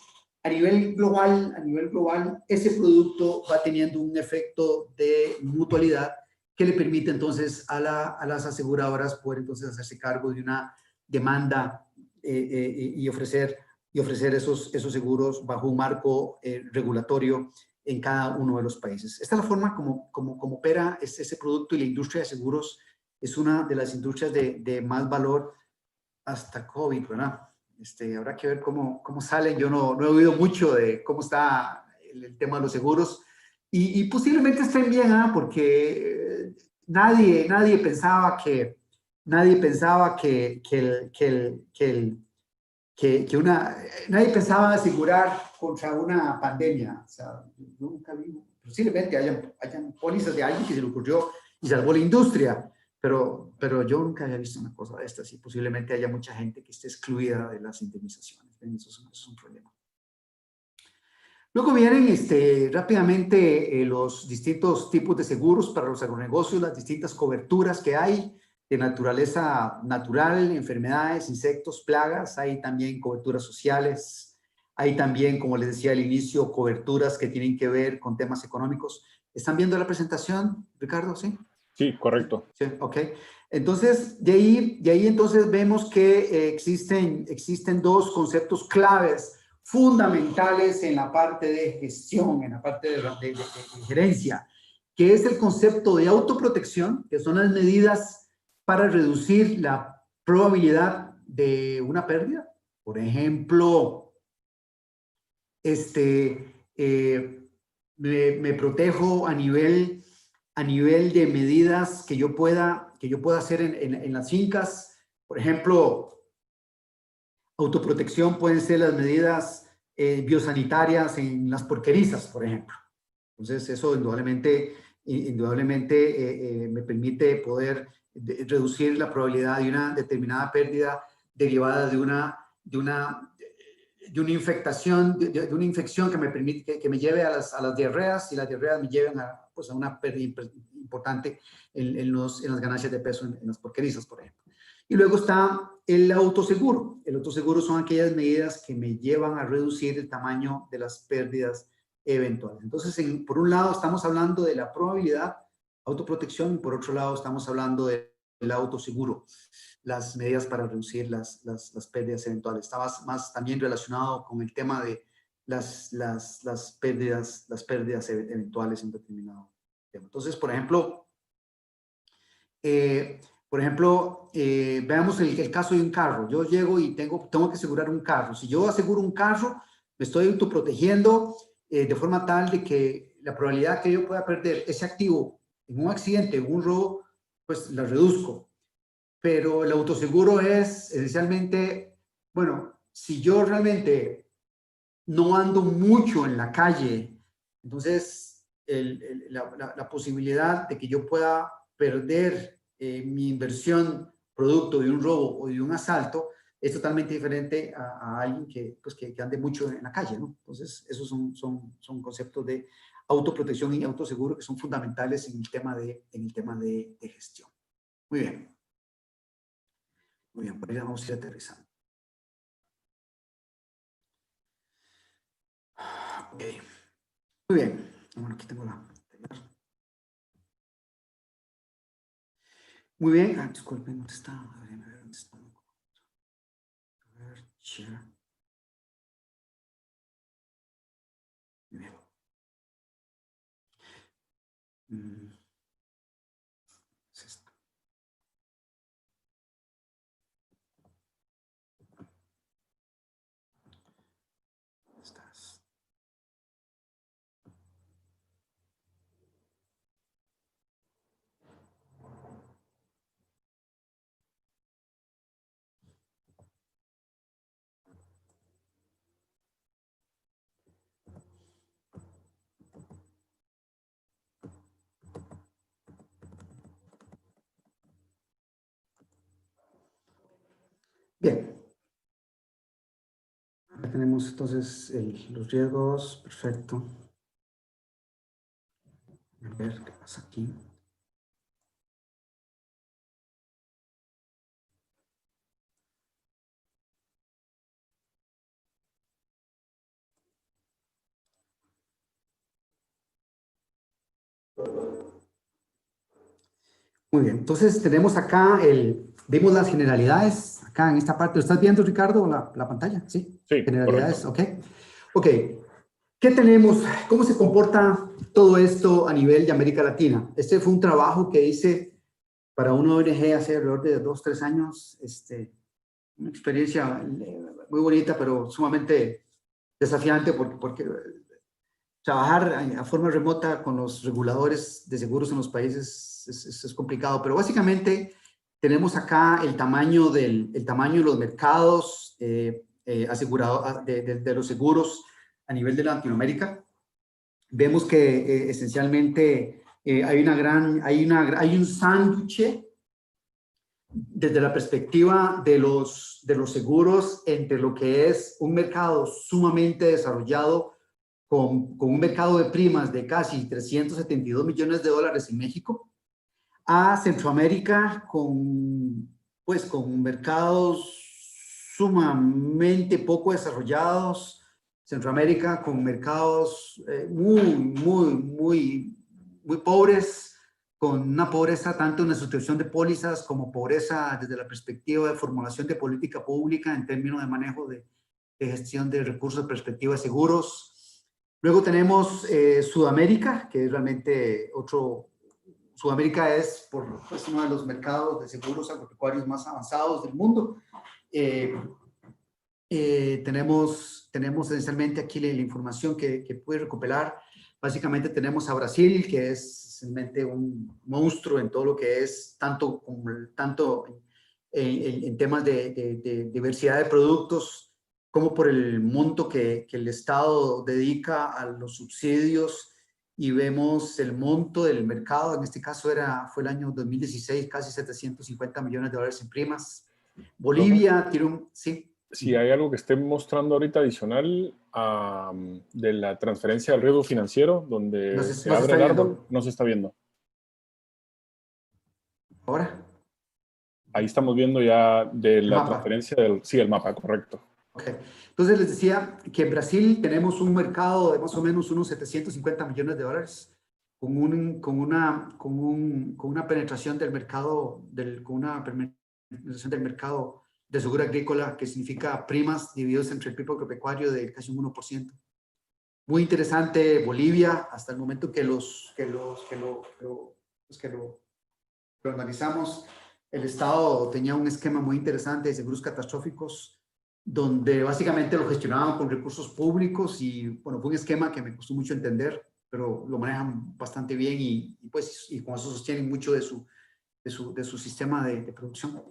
a nivel global, ese producto va teniendo un efecto de mutualidad que le permite entonces a las aseguradoras poder entonces hacerse cargo de una demanda y ofrecer esos seguros bajo un marco regulatorio en cada uno de los países. Esta es la forma como opera ese producto, y la industria de seguros es una de las industrias de más valor hasta COVID, ¿verdad? Habrá que ver cómo salen. Yo no he oído mucho de cómo está el tema de los seguros, y posiblemente estén bien, porque nadie pensaba que nadie pensaba asegurar contra una pandemia. O sea, yo nunca vi, posiblemente hayan pólizas de alguien que se le ocurrió y salvó la industria, pero yo nunca había visto una cosa de estas, y posiblemente haya mucha gente que esté excluida de las indemnizaciones. Eso es un problema. Luego vienen rápidamente los distintos tipos de seguros para los agronegocios, las distintas coberturas que hay de naturaleza natural, enfermedades, insectos, plagas. Hay también coberturas sociales. Hay también, como les decía al inicio, coberturas que tienen que ver con temas económicos. ¿Están viendo la presentación, Ricardo? ¿Sí? Sí, correcto. Sí, ok. Entonces, de ahí entonces vemos que existen dos conceptos claves fundamentales en la parte de gestión, en la parte de gerencia, que es el concepto de autoprotección, que son las medidas para reducir la probabilidad de una pérdida. Por ejemplo, me protejo a nivel de medidas que yo pueda hacer en las fincas. Por ejemplo, autoprotección pueden ser las medidas biosanitarias en las porquerizas, por ejemplo. Entonces, eso indudablemente me permite poder reducir la probabilidad de una determinada pérdida derivada de una infección que me permite que me lleve a las diarreas, y las diarreas me lleven a una pérdida importante en las ganancias de peso en las porquerizas, por ejemplo. Y luego está el autoseguro. El autoseguro son aquellas medidas que me llevan a reducir el tamaño de las pérdidas eventuales. Entonces, por un lado estamos hablando de la probabilidad, autoprotección, y por otro lado estamos hablando del autoseguro, las medidas para reducir las pérdidas eventuales. Está más también relacionado con el tema de las pérdidas eventuales en determinado tema. Entonces, por ejemplo, veamos el caso de un carro. Yo llego y tengo que asegurar un carro. Si yo aseguro un carro, me estoy autoprotegiendo de forma tal de que la probabilidad que yo pueda perder ese activo en un accidente, en un robo, pues la reduzco. Pero el autoseguro es esencialmente, bueno, si yo realmente no ando mucho en la calle, entonces la posibilidad de que yo pueda perder mi inversión producto de un robo o de un asalto es totalmente diferente a alguien que ande mucho en la calle, ¿no? Entonces, esos son conceptos de autoprotección y autoseguro que son fundamentales en el tema de gestión. Muy bien. Muy bien, por ahí vamos a ir aterrizando. Ok. Muy bien. Bueno, aquí tengo la... Muy bien. Disculpen, ¿dónde está? A ver, ¿dónde está? A ver, share. Muy bien. Es esto. Estás. Bien. Ya tenemos entonces los riesgos. Perfecto. A ver qué pasa aquí. Muy bien, entonces tenemos acá vimos las generalidades, acá en esta parte. ¿Lo estás viendo, Ricardo, la pantalla? Sí, Sí, generalidades, correcto. ok. ¿Qué tenemos? ¿Cómo se comporta todo esto a nivel de América Latina? Este fue un trabajo que hice para una ONG hace alrededor de 2 o 3 años, una experiencia muy bonita, pero sumamente desafiante porque trabajar a forma remota con los reguladores de seguros en los países es complicado, pero básicamente tenemos acá el tamaño de los mercados asegurados de los seguros a nivel de Latinoamérica. Vemos que esencialmente hay un sándwich desde la perspectiva de los seguros entre lo que es un mercado sumamente desarrollado con un mercado de primas de casi 372 millones de dólares en México, a Centroamérica con mercados sumamente poco desarrollados, Centroamérica con mercados muy pobres, con una pobreza tanto en la sustitución de pólizas como pobreza desde la perspectiva de formulación de política pública en términos de manejo de gestión de recursos, perspectiva de seguros. Luego tenemos Sudamérica, que es realmente Sudamérica es uno de los mercados de seguros agropecuarios más avanzados del mundo. Tenemos esencialmente aquí la información que puede recopilar. Básicamente tenemos a Brasil, que es realmente un monstruo en todo lo que es tanto en temas de diversidad de productos, como por el monto que el Estado dedica a los subsidios, y vemos el monto del mercado. En este caso fue el año 2016, casi 750 millones de dólares en primas. Bolivia tiene un... Sí. Si hay algo que esté mostrando ahorita adicional de la transferencia del riesgo financiero, donde se abre el árbol, no se está viendo. ¿Ahora? Ahí estamos viendo ya de la transferencia del... Sí, el mapa, correcto. Okay. Entonces les decía que en Brasil tenemos un mercado de más o menos unos 750 millones de dólares, con una penetración del mercado, de seguro agrícola, que significa primas divididos entre el PIB agropecuario, de casi un 1%. Muy interesante Bolivia, hasta el momento que lo analizamos. El Estado tenía un esquema muy interesante de seguros catastróficos, donde básicamente lo gestionaban con recursos públicos, y bueno, fue un esquema que me costó mucho entender, pero lo manejan bastante bien, y con eso sostienen mucho de su sistema de producción.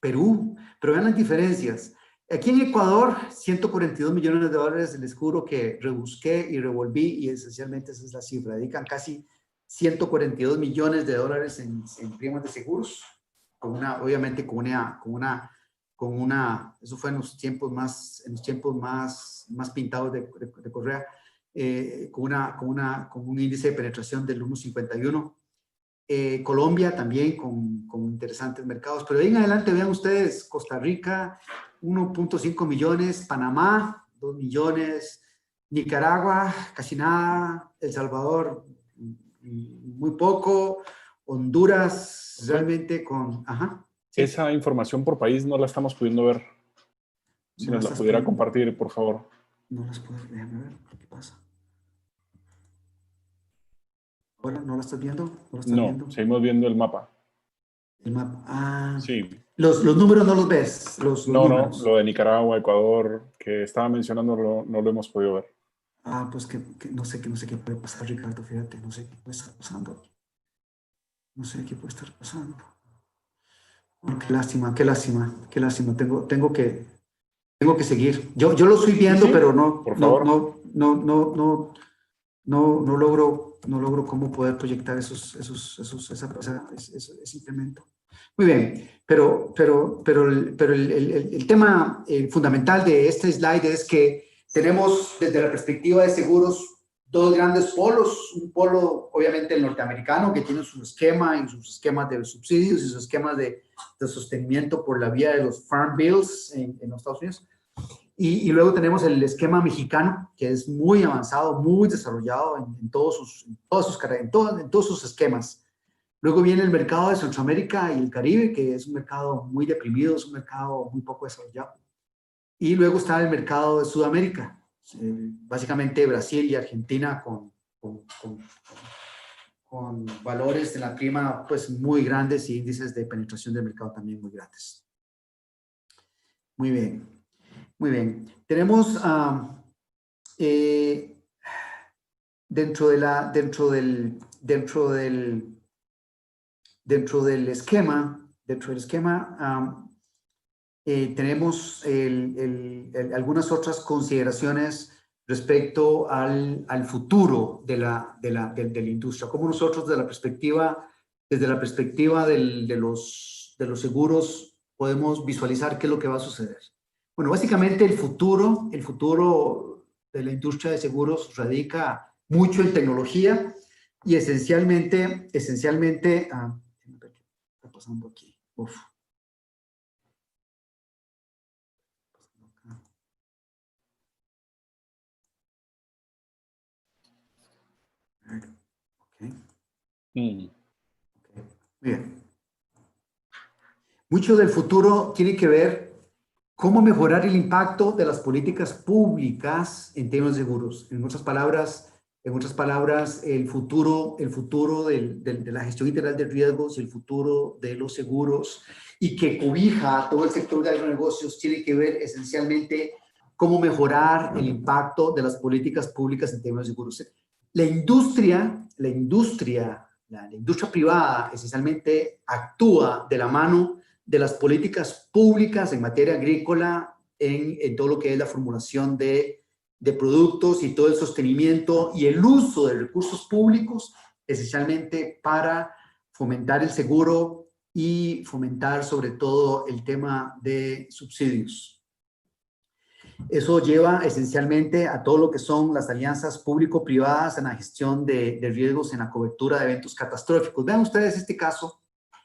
Perú, pero vean las diferencias. Aquí en Ecuador, 142 millones de dólares, les juro que rebusqué y revolví, y esencialmente esa es la cifra. Dedican casi 142 millones de dólares en primas de seguros, obviamente eso fue en los tiempos más pintados de Correa, con un índice de penetración del 1,51. Colombia también con interesantes mercados, pero ahí en adelante vean ustedes: Costa Rica, 1.5 millones, Panamá, 2 millones, Nicaragua, casi nada, El Salvador, muy poco, Honduras, realmente con... Ajá. Sí. Esa información por país no la estamos pudiendo ver. Si nos la pudiera compartir, por favor. No las puedo, déjame ver, ¿qué pasa? ¿Ahora no la estás viendo? No, seguimos viendo el mapa. El mapa, ah. Sí. Los números no los ves, los números. No, lo de Nicaragua, Ecuador, que estaba mencionando, no lo hemos podido ver. Ah, pues que no sé qué puede pasar, Ricardo, fíjate, no sé qué puede estar pasando. No sé qué puede estar pasando. Oh, qué lástima. Tengo que seguir. Yo lo estoy viendo, sí, pero no logro cómo poder proyectar ese incremento. Muy bien, pero el tema fundamental de este slide es que tenemos, desde la perspectiva de seguros, dos grandes polos. Un polo, obviamente, el norteamericano, que tiene su esquema y sus esquemas de subsidios y sus esquemas de sostenimiento por la vía de los Farm Bills en los Estados Unidos. Y luego tenemos el esquema mexicano, que es muy avanzado, muy desarrollado en todos sus esquemas. Luego viene el mercado de Centroamérica y el Caribe, que es un mercado muy deprimido, es un mercado muy poco desarrollado. Y luego está el mercado de Sudamérica, básicamente Brasil y Argentina, con valores de la prima pues muy grandes y índices de penetración del mercado también muy grandes. Muy bien. Muy bien. Tenemos dentro del esquema, tenemos algunas otras consideraciones respecto al futuro de la industria. Como nosotros, desde la perspectiva de los seguros, podemos visualizar qué es lo que va a suceder. Bueno, básicamente el futuro de la industria de seguros radica mucho en tecnología, y esencialmente, ¿qué está pasando aquí? Uf. Okay. Muy bien. Mucho del futuro tiene que ver cómo mejorar el impacto de las políticas públicas en temas de seguros. En otras palabras, el futuro de la gestión integral de riesgos, el futuro de los seguros, y que cobija todo el sector de agronegocios, tiene que ver esencialmente cómo mejorar el impacto de las políticas públicas en temas de seguros. La industria privada esencialmente actúa de la mano de las políticas públicas en materia agrícola, en todo lo que es la formulación de productos y todo el sostenimiento y el uso de recursos públicos, esencialmente para fomentar el seguro y fomentar sobre todo el tema de subsidios. Eso lleva esencialmente a todo lo que son las alianzas público-privadas en la gestión de riesgos en la cobertura de eventos catastróficos. Vean ustedes este caso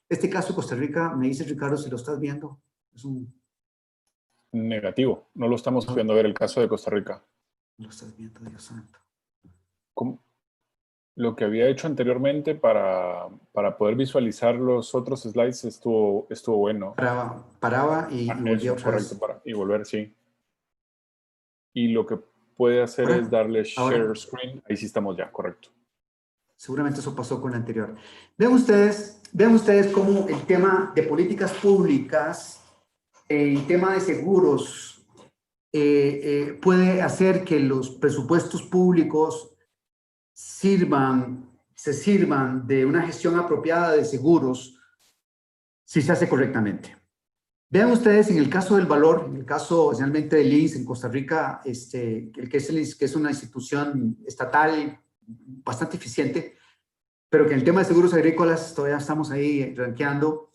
de Costa Rica. Me dice Ricardo si lo estás viendo. Es un... Negativo, no lo estamos pudiendo ver el caso de Costa Rica. Lo estás viendo, Dios santo. ¿Cómo? Lo que había hecho anteriormente para poder visualizar los otros slides estuvo bueno. Paraba y volvía Eso, otra vez. correcto, y volver, sí. Y lo que puede hacer es darle share screen. Ahí sí estamos ya, correcto. Seguramente eso pasó con el anterior. Vean ustedes cómo el tema de políticas públicas, el tema de seguros, puede hacer que los presupuestos públicos se sirvan de una gestión apropiada de seguros si se hace correctamente. Vean ustedes en el caso del valor, en el caso especialmente del INS en Costa Rica, el que es una institución estatal bastante eficiente, pero que en el tema de seguros agrícolas todavía estamos ahí rankeando.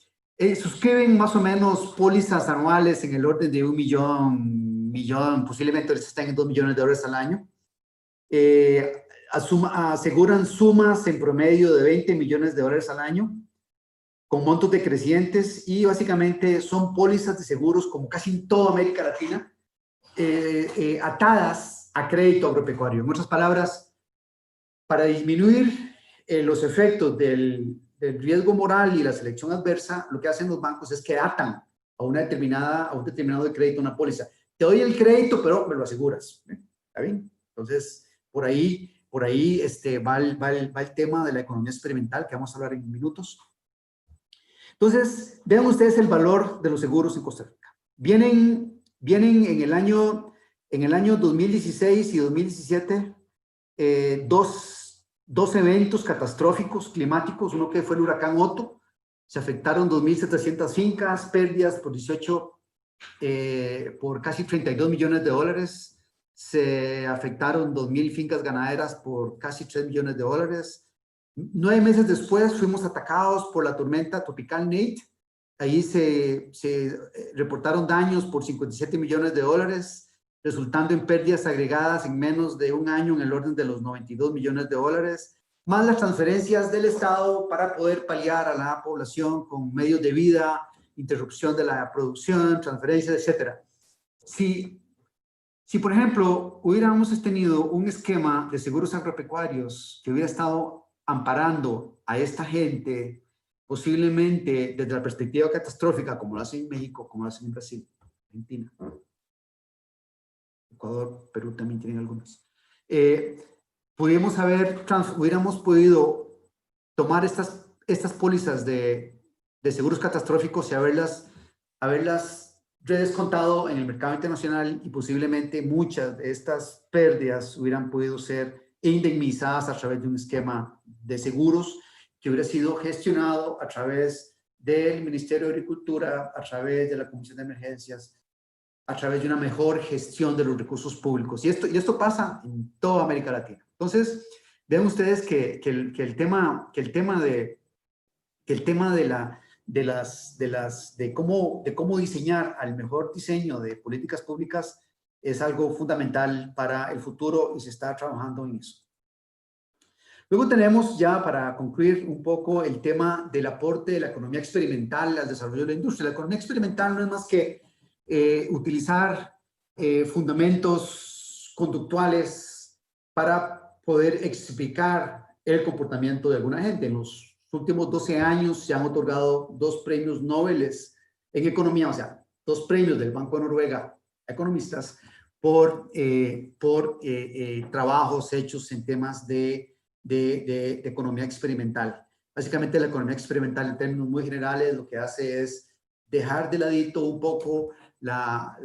Suscriben más o menos pólizas anuales en el orden de un millón, posiblemente están en $2 millones al año. Aseguran sumas en promedio de $20 millones al año, con montos decrecientes, y básicamente son pólizas de seguros, como casi en toda América Latina, atadas a crédito agropecuario. En otras palabras, para disminuir los efectos del riesgo moral y la selección adversa, lo que hacen los bancos es que atan a un determinado de crédito una póliza. Te doy el crédito, pero me lo aseguras. ¿Está bien? Entonces, por ahí va el tema de la economía experimental, que vamos a hablar en minutos. Entonces, vean ustedes el valor de los seguros en Costa Rica. Vienen en el año 2016 y 2017 dos eventos catastróficos climáticos. Uno que fue el huracán Otto. Se afectaron 2.700 fincas, pérdidas por casi $32 millones. Se afectaron 2.000 fincas ganaderas por casi $3 millones. 9 meses después fuimos atacados por la tormenta tropical Nate. Ahí se reportaron daños por $57 millones, resultando en pérdidas agregadas en menos de un año en el orden de los $92 millones, más las transferencias del Estado para poder paliar a la población con medios de vida, interrupción de la producción, transferencias, etc. Si, por ejemplo, hubiéramos tenido un esquema de seguros agropecuarios que hubiera estado amparando a esta gente, posiblemente desde la perspectiva catastrófica, como lo hacen en México, como lo hacen en Brasil, Argentina, Ecuador, Perú también tienen algunos, hubiéramos podido tomar estas pólizas de seguros catastróficos y haberlas redescontado en el mercado internacional, y posiblemente muchas de estas pérdidas hubieran podido ser indemnizadas a través de un esquema de seguros que hubiera sido gestionado a través del Ministerio de Agricultura, a través de la Comisión de Emergencias, a través de una mejor gestión de los recursos públicos. Y esto pasa en toda América Latina. Entonces, vean ustedes que el tema de cómo diseñar al mejor diseño de políticas públicas es algo fundamental para el futuro, y se está trabajando en eso. Luego tenemos, ya para concluir un poco, el tema del aporte de la economía experimental al desarrollo de la industria. La economía experimental no es más que utilizar fundamentos conductuales para poder explicar el comportamiento de alguna gente. En los últimos 12 años se han otorgado 2 premios Nobel en economía, o sea, 2 premios del Banco de Noruega a economistas por trabajos hechos en temas de economía experimental. Básicamente, la economía experimental, en términos muy generales, lo que hace es dejar de ladito un poco la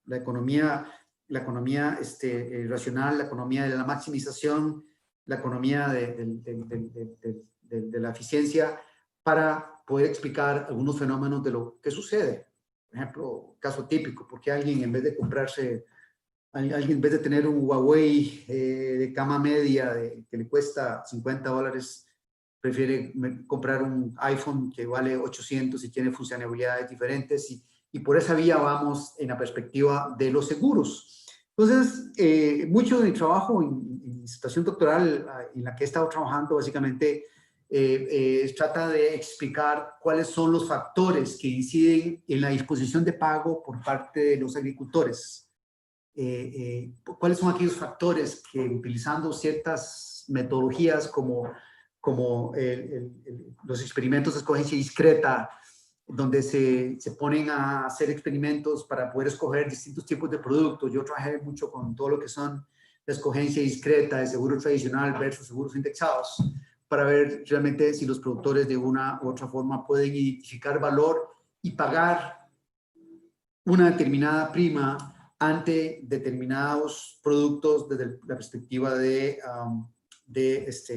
economía racional, la economía de la maximización, la economía de la eficiencia, para poder explicar algunos fenómenos de lo que sucede. Por ejemplo, caso típico, porque alguien en vez de comprarse, alguien en vez de tener un Huawei de gama media que le cuesta $50, prefiere comprar un iPhone que vale 800 y tiene funcionalidades diferentes, y por esa vía vamos en la perspectiva de los seguros. Entonces, mucho de mi trabajo en mi situación doctoral en la que he estado trabajando básicamente trata de explicar cuáles son los factores que inciden en la disposición de pago por parte de los agricultores. ¿Cuáles son aquellos factores que, utilizando ciertas metodologías como los experimentos de escogencia discreta, donde se ponen a hacer experimentos para poder escoger distintos tipos de productos? Yo trabajé mucho con todo lo que son la escogencia discreta de seguro tradicional versus seguros indexados, para ver realmente si los productores de una u otra forma pueden identificar valor y pagar una determinada prima ante determinados productos desde la perspectiva de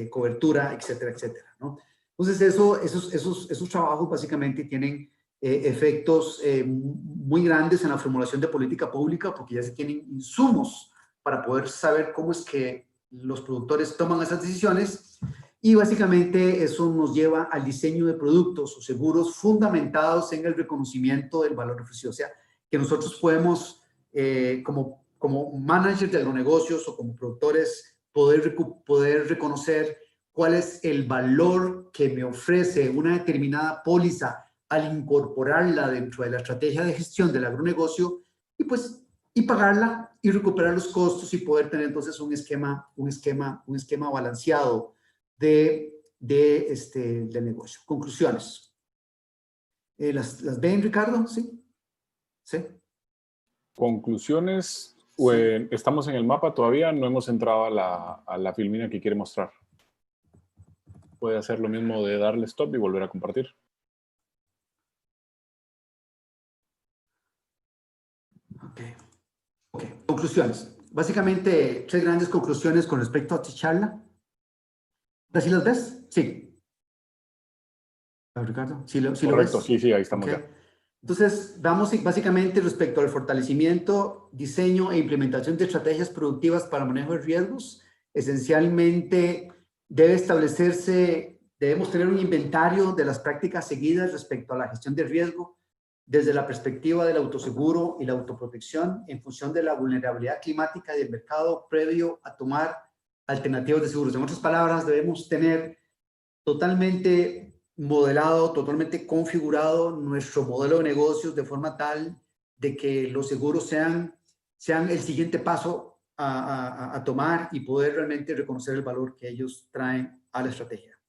cobertura, etcétera, etcétera, ¿no? Entonces, esos trabajos básicamente tienen efectos muy grandes en la formulación de política pública, porque ya se tienen insumos para poder saber cómo es que los productores toman esas decisiones, y básicamente eso nos lleva al diseño de productos o seguros fundamentados en el reconocimiento del valor ofrecido. O sea, que nosotros podemos, como managers de agronegocios o como productores, poder reconocer cuál es el valor que me ofrece una determinada póliza al incorporarla dentro de la estrategia de gestión del agronegocio, y pagarla y recuperar los costos y poder tener entonces un esquema balanceado del negocio. Conclusiones. ¿Las ven, Ricardo? ¿Sí? ¿Sí? Conclusiones. Sí. Estamos en el mapa todavía, no hemos entrado a la filmina que quiere mostrar. Puede hacer lo mismo de darle stop y volver a compartir. Ok. Conclusiones. Básicamente, 3 grandes conclusiones con respecto a esta charla. ¿Así las ves? Sí. Ricardo, ¿sí lo Correcto, ves? sí, ahí estamos Okay. ya. Entonces, vamos básicamente respecto al fortalecimiento, diseño e implementación de estrategias productivas para manejo de riesgos. Esencialmente, debemos tener un inventario de las prácticas seguidas respecto a la gestión de riesgo desde la perspectiva del autoseguro y la autoprotección en función de la vulnerabilidad climática del mercado previo a tomar alternativas de seguros. En otras palabras, debemos tener totalmente modelado, totalmente configurado nuestro modelo de negocios de forma tal de que los seguros sean el siguiente paso a tomar y poder realmente reconocer el valor que ellos traen a la estrategia.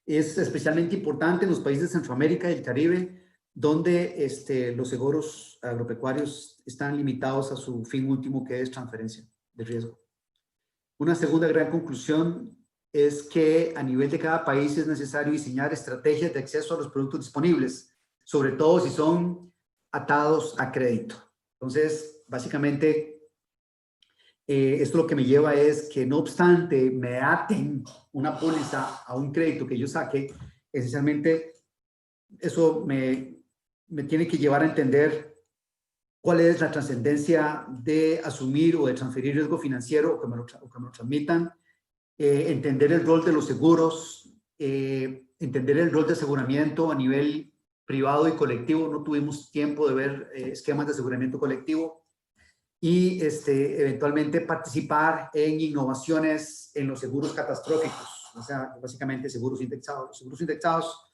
Es especialmente importante en los países de Centroamérica y el Caribe, donde los seguros agropecuarios están limitados a su fin último, que es transferencia de riesgo. Una segunda gran conclusión es que a nivel de cada país es necesario diseñar estrategias de acceso a los productos disponibles, sobre todo si son atados a crédito. Entonces, básicamente, esto lo que me lleva es que, no obstante me aten una póliza a un crédito que yo saque, esencialmente eso me tiene que llevar a entender cuál es la trascendencia de asumir o de transferir riesgo financiero, o que me lo transmitan. Entender el rol de los seguros, entender el rol de aseguramiento a nivel privado y colectivo. No tuvimos tiempo de ver esquemas de aseguramiento colectivo, y eventualmente participar en innovaciones en los seguros catastróficos, o sea, básicamente seguros indexados. Los seguros indexados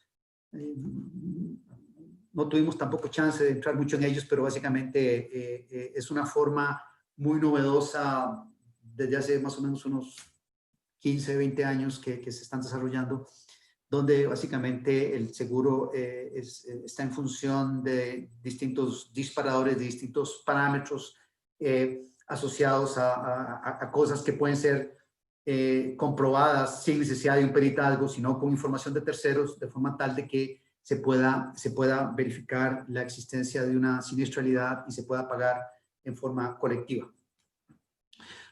no tuvimos tampoco chance de entrar mucho en ellos, pero básicamente es una forma muy novedosa desde hace más o menos unos 15, 20 años que se están desarrollando, donde básicamente el seguro está en función de distintos disparadores, de distintos parámetros asociados a cosas que pueden ser comprobadas sin necesidad de un peritazgo, sino con información de terceros, de forma tal de que se pueda verificar la existencia de una siniestralidad y se pueda pagar en forma colectiva.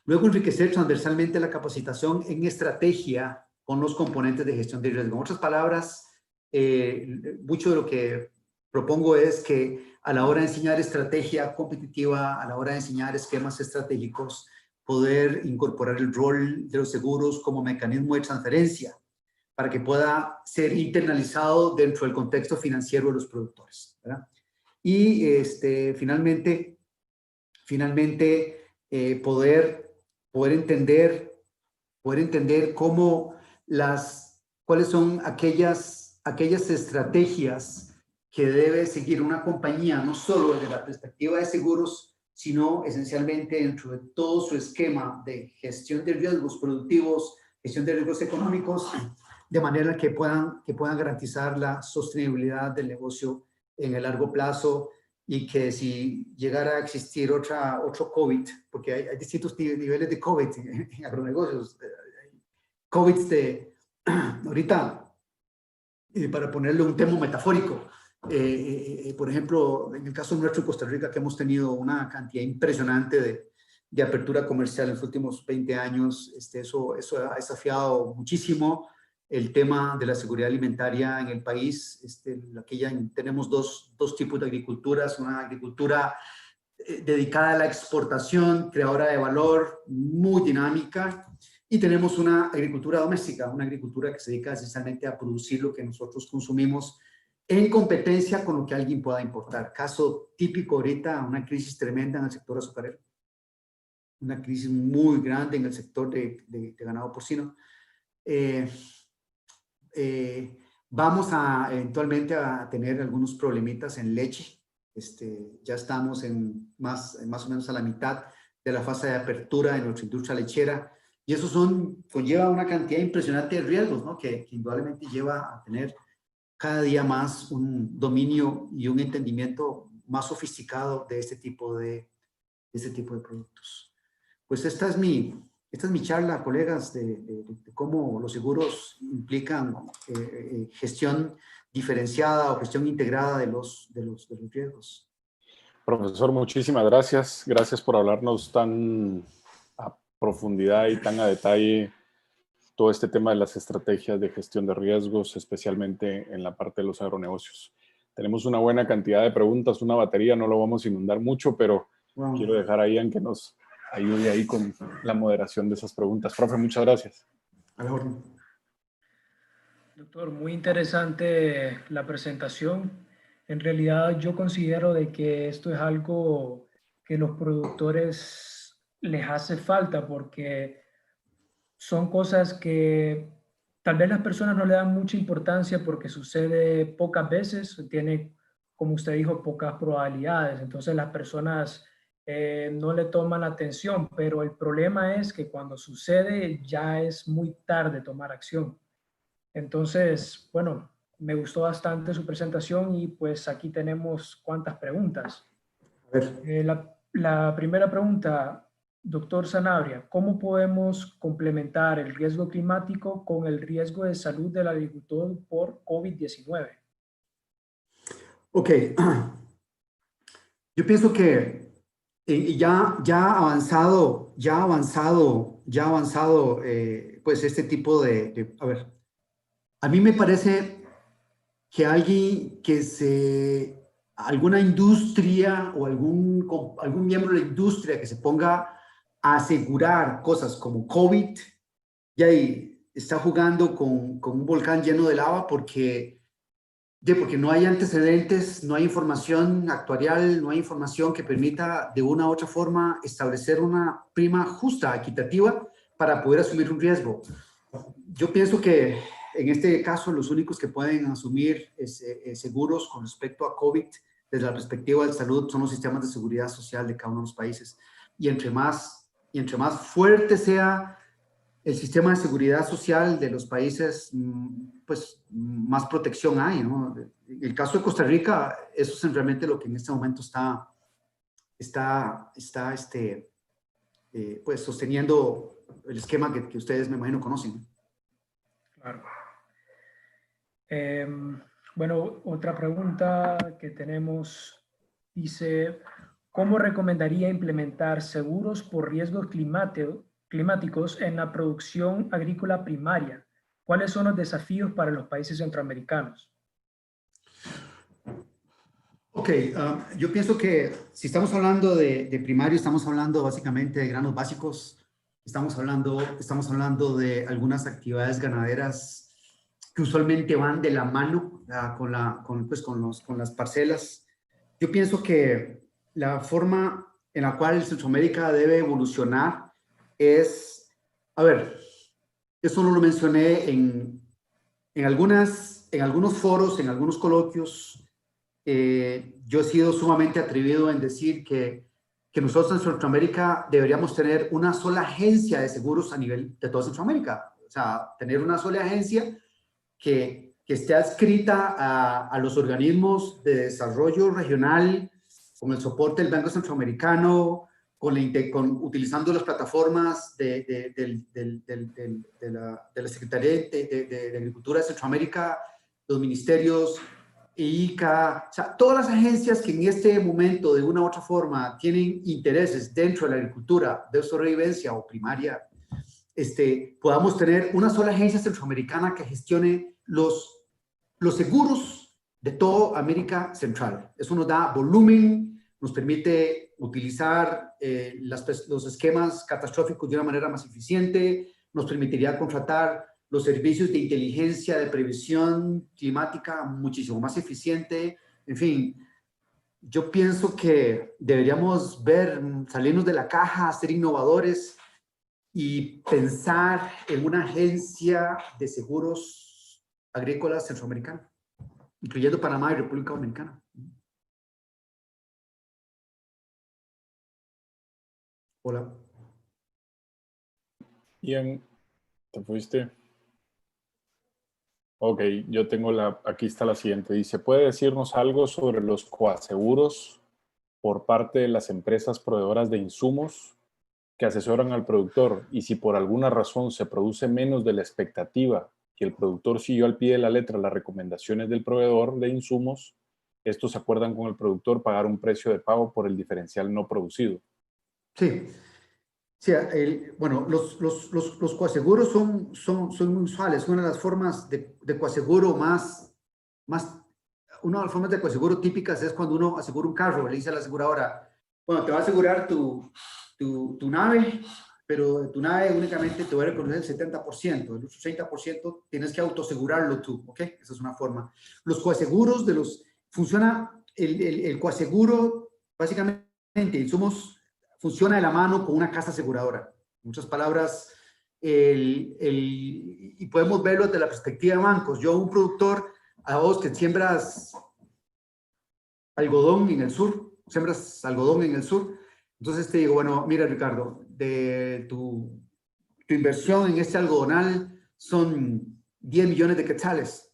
Luego, enriquecer transversalmente la capacitación en estrategia con los componentes de gestión de riesgo. En otras palabras, mucho de lo que propongo es que a la hora de enseñar estrategia competitiva, a la hora de enseñar esquemas estratégicos, poder incorporar el rol de los seguros como mecanismo de transferencia para que pueda ser internalizado dentro del contexto financiero de los productores, ¿verdad? Y finalmente poder entender cuáles son aquellas estrategias que debe seguir una compañía, no solo desde la perspectiva de seguros, sino esencialmente dentro de todo su esquema de gestión de riesgos productivos, gestión de riesgos económicos, de manera que puedan garantizar la sostenibilidad del negocio en el largo plazo, y que si llegara a existir otro COVID, porque hay distintos niveles de COVID en agronegocios, COVID ahorita, para ponerle un tema metafórico, por ejemplo, en el caso nuestro de Costa Rica, que hemos tenido una cantidad impresionante de apertura comercial en los últimos 20 años, eso ha desafiado muchísimo el tema de la seguridad alimentaria en el país. Tenemos dos tipos de agriculturas: una agricultura dedicada a la exportación, creadora de valor, muy dinámica, y tenemos una agricultura doméstica, una agricultura que se dedica esencialmente a producir lo que nosotros consumimos en competencia con lo que alguien pueda importar. Caso típico ahorita, una crisis tremenda en el sector azucarero, una crisis muy grande en el sector de ganado porcino. Vamos eventualmente a tener algunos problemitas en leche. Ya estamos más o menos a la mitad de la fase de apertura de nuestra industria lechera, y eso conlleva una cantidad impresionante de riesgos, ¿no? que indudablemente lleva a tener cada día más un dominio y un entendimiento más sofisticado de este tipo de productos. Pues esta es mi charla, colegas, de cómo los seguros implican gestión diferenciada o gestión integrada de los riesgos. Profesor, muchísimas gracias. Gracias por hablarnos tan a profundidad y tan a detalle todo este tema de las estrategias de gestión de riesgos, especialmente en la parte de los agronegocios. Tenemos una buena cantidad de preguntas, una batería, no lo vamos a inundar mucho, pero quiero dejar a Ian que nos ayude ahí con la moderación de esas preguntas. Profe, muchas gracias. A la orden. Doctor, muy interesante la presentación. En realidad yo considero de que esto es algo que los productores les hace falta, porque son cosas que tal vez las personas no le dan mucha importancia porque sucede pocas veces, tiene, como usted dijo, pocas probabilidades. Entonces las personas no le toman atención, pero el problema es que cuando sucede ya es muy tarde tomar acción. Entonces, bueno, me gustó bastante su presentación y pues aquí tenemos cuantas preguntas. A ver. La primera pregunta, doctor Sanabria, ¿cómo podemos complementar el riesgo climático con el riesgo de salud del agricultor por COVID-19? Ok. Yo pienso que ya avanzado, pues este tipo a ver, a mí me parece que alguna industria o algún miembro de la industria que se ponga a asegurar cosas como COVID, ya ahí está jugando con un volcán lleno de lava, porque no hay antecedentes, no hay información actuarial, no hay información que permita de una u otra forma establecer una prima justa, equitativa, para poder asumir un riesgo. Yo pienso que en este caso los únicos que pueden asumir seguros con respecto a COVID desde la perspectiva de salud son los sistemas de seguridad social de cada uno de los países. Y entre más fuerte sea el sistema de seguridad social de los países, pues más protección hay, ¿no? En el caso de Costa Rica, eso es realmente lo que en este momento está pues sosteniendo el esquema que ustedes, me imagino, conocen. Claro. Bueno, otra pregunta que tenemos dice, ¿cómo recomendaría implementar seguros por riesgos climáticos en la producción agrícola primaria? ¿Cuáles son los desafíos para los países centroamericanos? Ok, yo pienso que si estamos hablando de primario, estamos hablando básicamente de granos básicos, estamos hablando de algunas actividades ganaderas que usualmente van de la mano con las parcelas. Yo pienso que la forma en la cual Centroamérica debe evolucionar es, a ver, eso no lo mencioné en algunos foros, en algunos coloquios. Yo he sido sumamente atrevido en decir que nosotros en Centroamérica deberíamos tener una sola agencia de seguros a nivel de toda Centroamérica. O sea, tener una sola agencia que esté adscrita a los organismos de desarrollo regional, con el soporte del Banco Centroamericano, utilizando las plataformas de la Secretaría de Agricultura de Centroamérica, los ministerios, ICA, o sea, todas las agencias que en este momento de una u otra forma tienen intereses dentro de la agricultura de sobrevivencia o primaria, podamos tener una sola agencia centroamericana que gestione los seguros de toda América Central. Eso nos da volumen, nos permite utilizar los esquemas catastróficos de una manera más eficiente, nos permitiría contratar los servicios de inteligencia, de previsión climática muchísimo más eficiente. En fin, yo pienso que deberíamos salirnos de la caja, ser innovadores y pensar en una agencia de seguros agrícolas centroamericana, incluyendo Panamá y República Dominicana. Hola. Ian, ¿te fuiste? Ok, yo tengo aquí está la siguiente. Dice, ¿puede decirnos algo sobre los coaseguros por parte de las empresas proveedoras de insumos que asesoran al productor? Y si por alguna razón se produce menos de la expectativa y el productor siguió al pie de la letra las recomendaciones del proveedor de insumos, estos acuerdan con el productor pagar un precio de pago por el diferencial no producido. Sí. Sí, bueno, los coaseguros son muy usuales. Una de las formas de coaseguro una de las formas de coaseguro típicas es cuando uno asegura un carro, le dice a la aseguradora, bueno, te va a asegurar tu nave, pero de tu nave únicamente te voy a reconocer el 70%, el otro 30% tienes que autoasegurarlo tú, ¿ok? Esa es una forma. Los coaseguros funciona el coaseguro, básicamente, funciona de la mano con una casa aseguradora. En muchas palabras, y podemos verlo desde la perspectiva de bancos. Yo, un productor, a vos que siembras algodón en el sur, entonces te digo, bueno, mira Ricardo, de tu inversión en este algodonal son 10 millones de quetzales.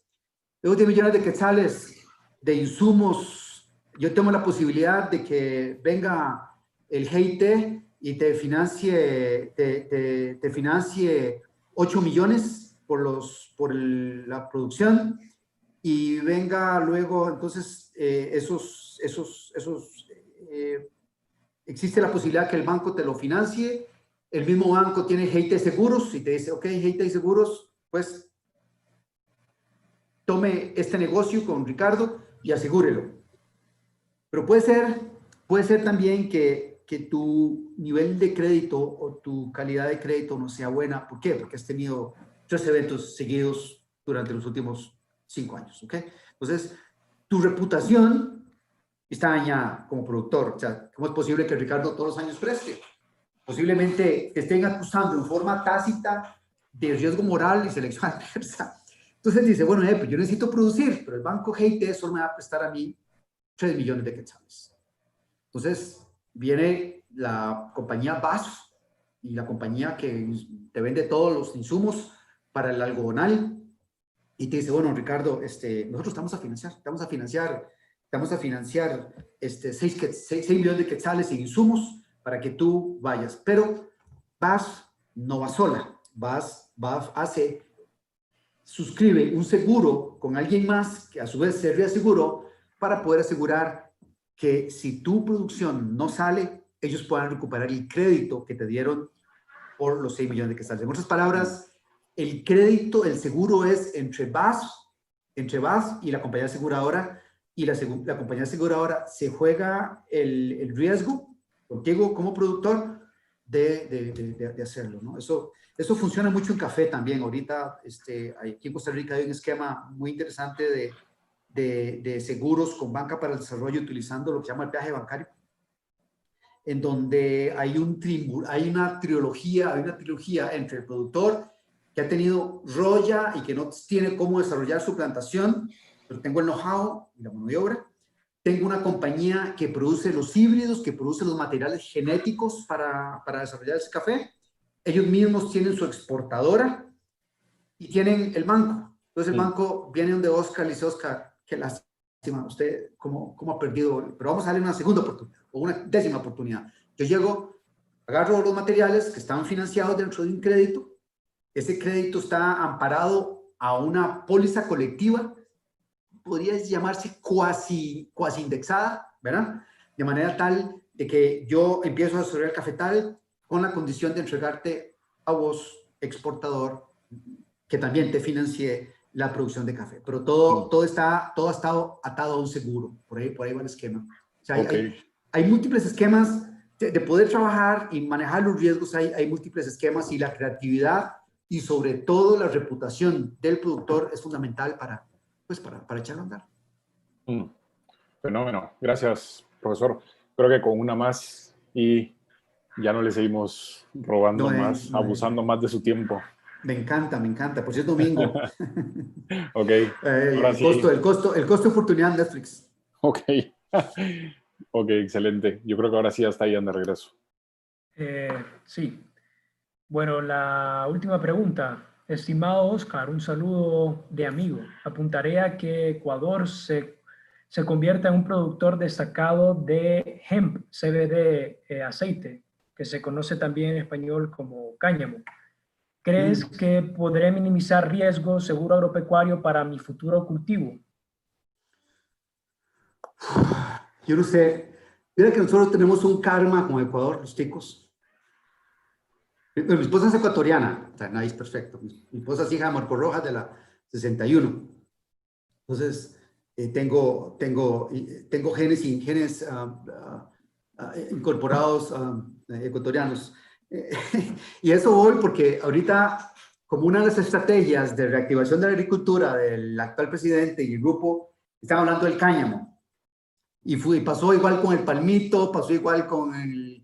Luego 10 millones de quetzales de insumos, yo tengo la posibilidad de que venga el GIT y te financie 8 millones por la producción y venga luego, entonces, existe la posibilidad que el banco te lo financie, el mismo banco tiene GIT Seguros y te dice, ok, GIT Seguros, pues tome este negocio con Ricardo y asegúrelo. Pero puede ser también que tu nivel de crédito o tu calidad de crédito no sea buena. ¿Por qué? Porque has tenido 3 eventos seguidos durante los últimos 5 años, ¿ok? Entonces, tu reputación está dañada como productor. O sea, ¿cómo es posible que Ricardo todos los años preste? Posiblemente te estén acusando en forma tácita de riesgo moral y selección adversa. Entonces dice, bueno, pues yo necesito producir, pero el banco GIT solo me va a prestar a mí 3 millones de quetzales. Entonces viene la compañía BASF y la compañía que te vende todos los insumos para el algodonal y te dice, bueno, Ricardo, nosotros estamos a financiar 6 millones de quetzales en insumos para que tú vayas. Pero BASF no va sola. BASF suscribe un seguro con alguien más que a su vez se reaseguró para poder asegurar que si tu producción no sale, ellos puedan recuperar el crédito que te dieron por los 6 millones de quetzales. En otras palabras, el crédito, el seguro es entre BASF y la compañía aseguradora y la compañía aseguradora se juega el riesgo contigo como productor de hacerlo, ¿no? Eso funciona mucho en café también. Ahorita aquí en Costa Rica hay un esquema muy interesante de seguros con banca para el desarrollo utilizando lo que se llama el peaje bancario, en donde hay una trilogía entre el productor que ha tenido roya y que no tiene cómo desarrollar su plantación, pero tengo el know-how y la mano de obra. Tengo una compañía que produce los híbridos, que produce los materiales genéticos para desarrollar ese café. Ellos mismos tienen su exportadora y tienen el banco. Entonces el banco viene donde Oscar y dice, Oscar, qué lástima, usted cómo ha perdido, pero vamos a darle una segunda oportunidad o una 10ª oportunidad. Yo llego, agarro los materiales que están financiados dentro de un crédito. Ese crédito está amparado a una póliza colectiva, podría llamarse cuasi indexada, ¿verdad? De manera tal de que yo empiezo a desarrollar el cafetal con la condición de entregarte a vos, exportador, que también te financie la producción de café. Pero todo ha estado atado a un seguro. Por ahí va el esquema. O sea, hay múltiples esquemas de poder trabajar y manejar los riesgos. Hay múltiples esquemas y la creatividad y sobre todo la reputación del productor es fundamental para echarlo a andar. Fenómeno. Gracias, profesor. Creo que con una más y ya no le seguimos robando abusando más de su tiempo. Me encanta. Por si es domingo. Ok. El costo de oportunidad en Netflix. Ok. Ok, excelente. Yo creo que ahora sí ya está ahí de regreso. Sí. Bueno, la última pregunta. Estimado Oscar, un saludo de amigo. Apuntaré a que Ecuador se convierta en un productor destacado de hemp, CBD, aceite, que se conoce también en español como cáñamo. ¿Crees que podré minimizar riesgos seguro agropecuario para mi futuro cultivo? Yo no sé. Mira que nosotros tenemos un karma con Ecuador, los ticos. Mi esposa es ecuatoriana, o sea, nadie es perfecto. Mi esposa es hija de Marco Rojas de la 61. Entonces, tengo genes incorporados ecuatorianos. Y eso voy porque ahorita, como una de las estrategias de reactivación de la agricultura del actual presidente y el grupo, están hablando del cáñamo. Y pasó igual con el palmito, pasó igual con el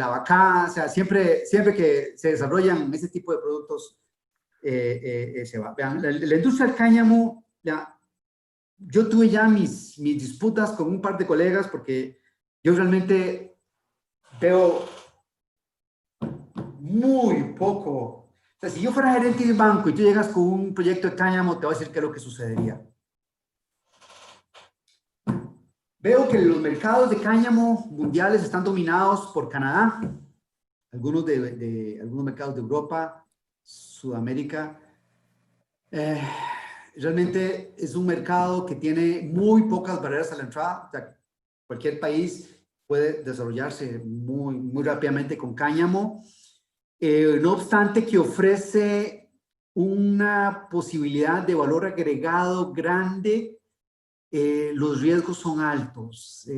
abacá. O sea, siempre que se desarrollan ese tipo de productos, se va. Vean, la industria del cáñamo, yo tuve ya mis disputas con un par de colegas porque yo realmente veo muy poco. O sea, si yo fuera gerente de banco y tú llegas con un proyecto de cáñamo, te voy a decir qué es lo que sucedería. Veo que los mercados de cáñamo mundiales están dominados por Canadá, algunos mercados de Europa, Sudamérica. Realmente es un mercado que tiene muy pocas barreras a la entrada. O sea, cualquier país puede desarrollarse muy rápidamente con cáñamo. No obstante que ofrece una posibilidad de valor agregado grande, los riesgos son altos.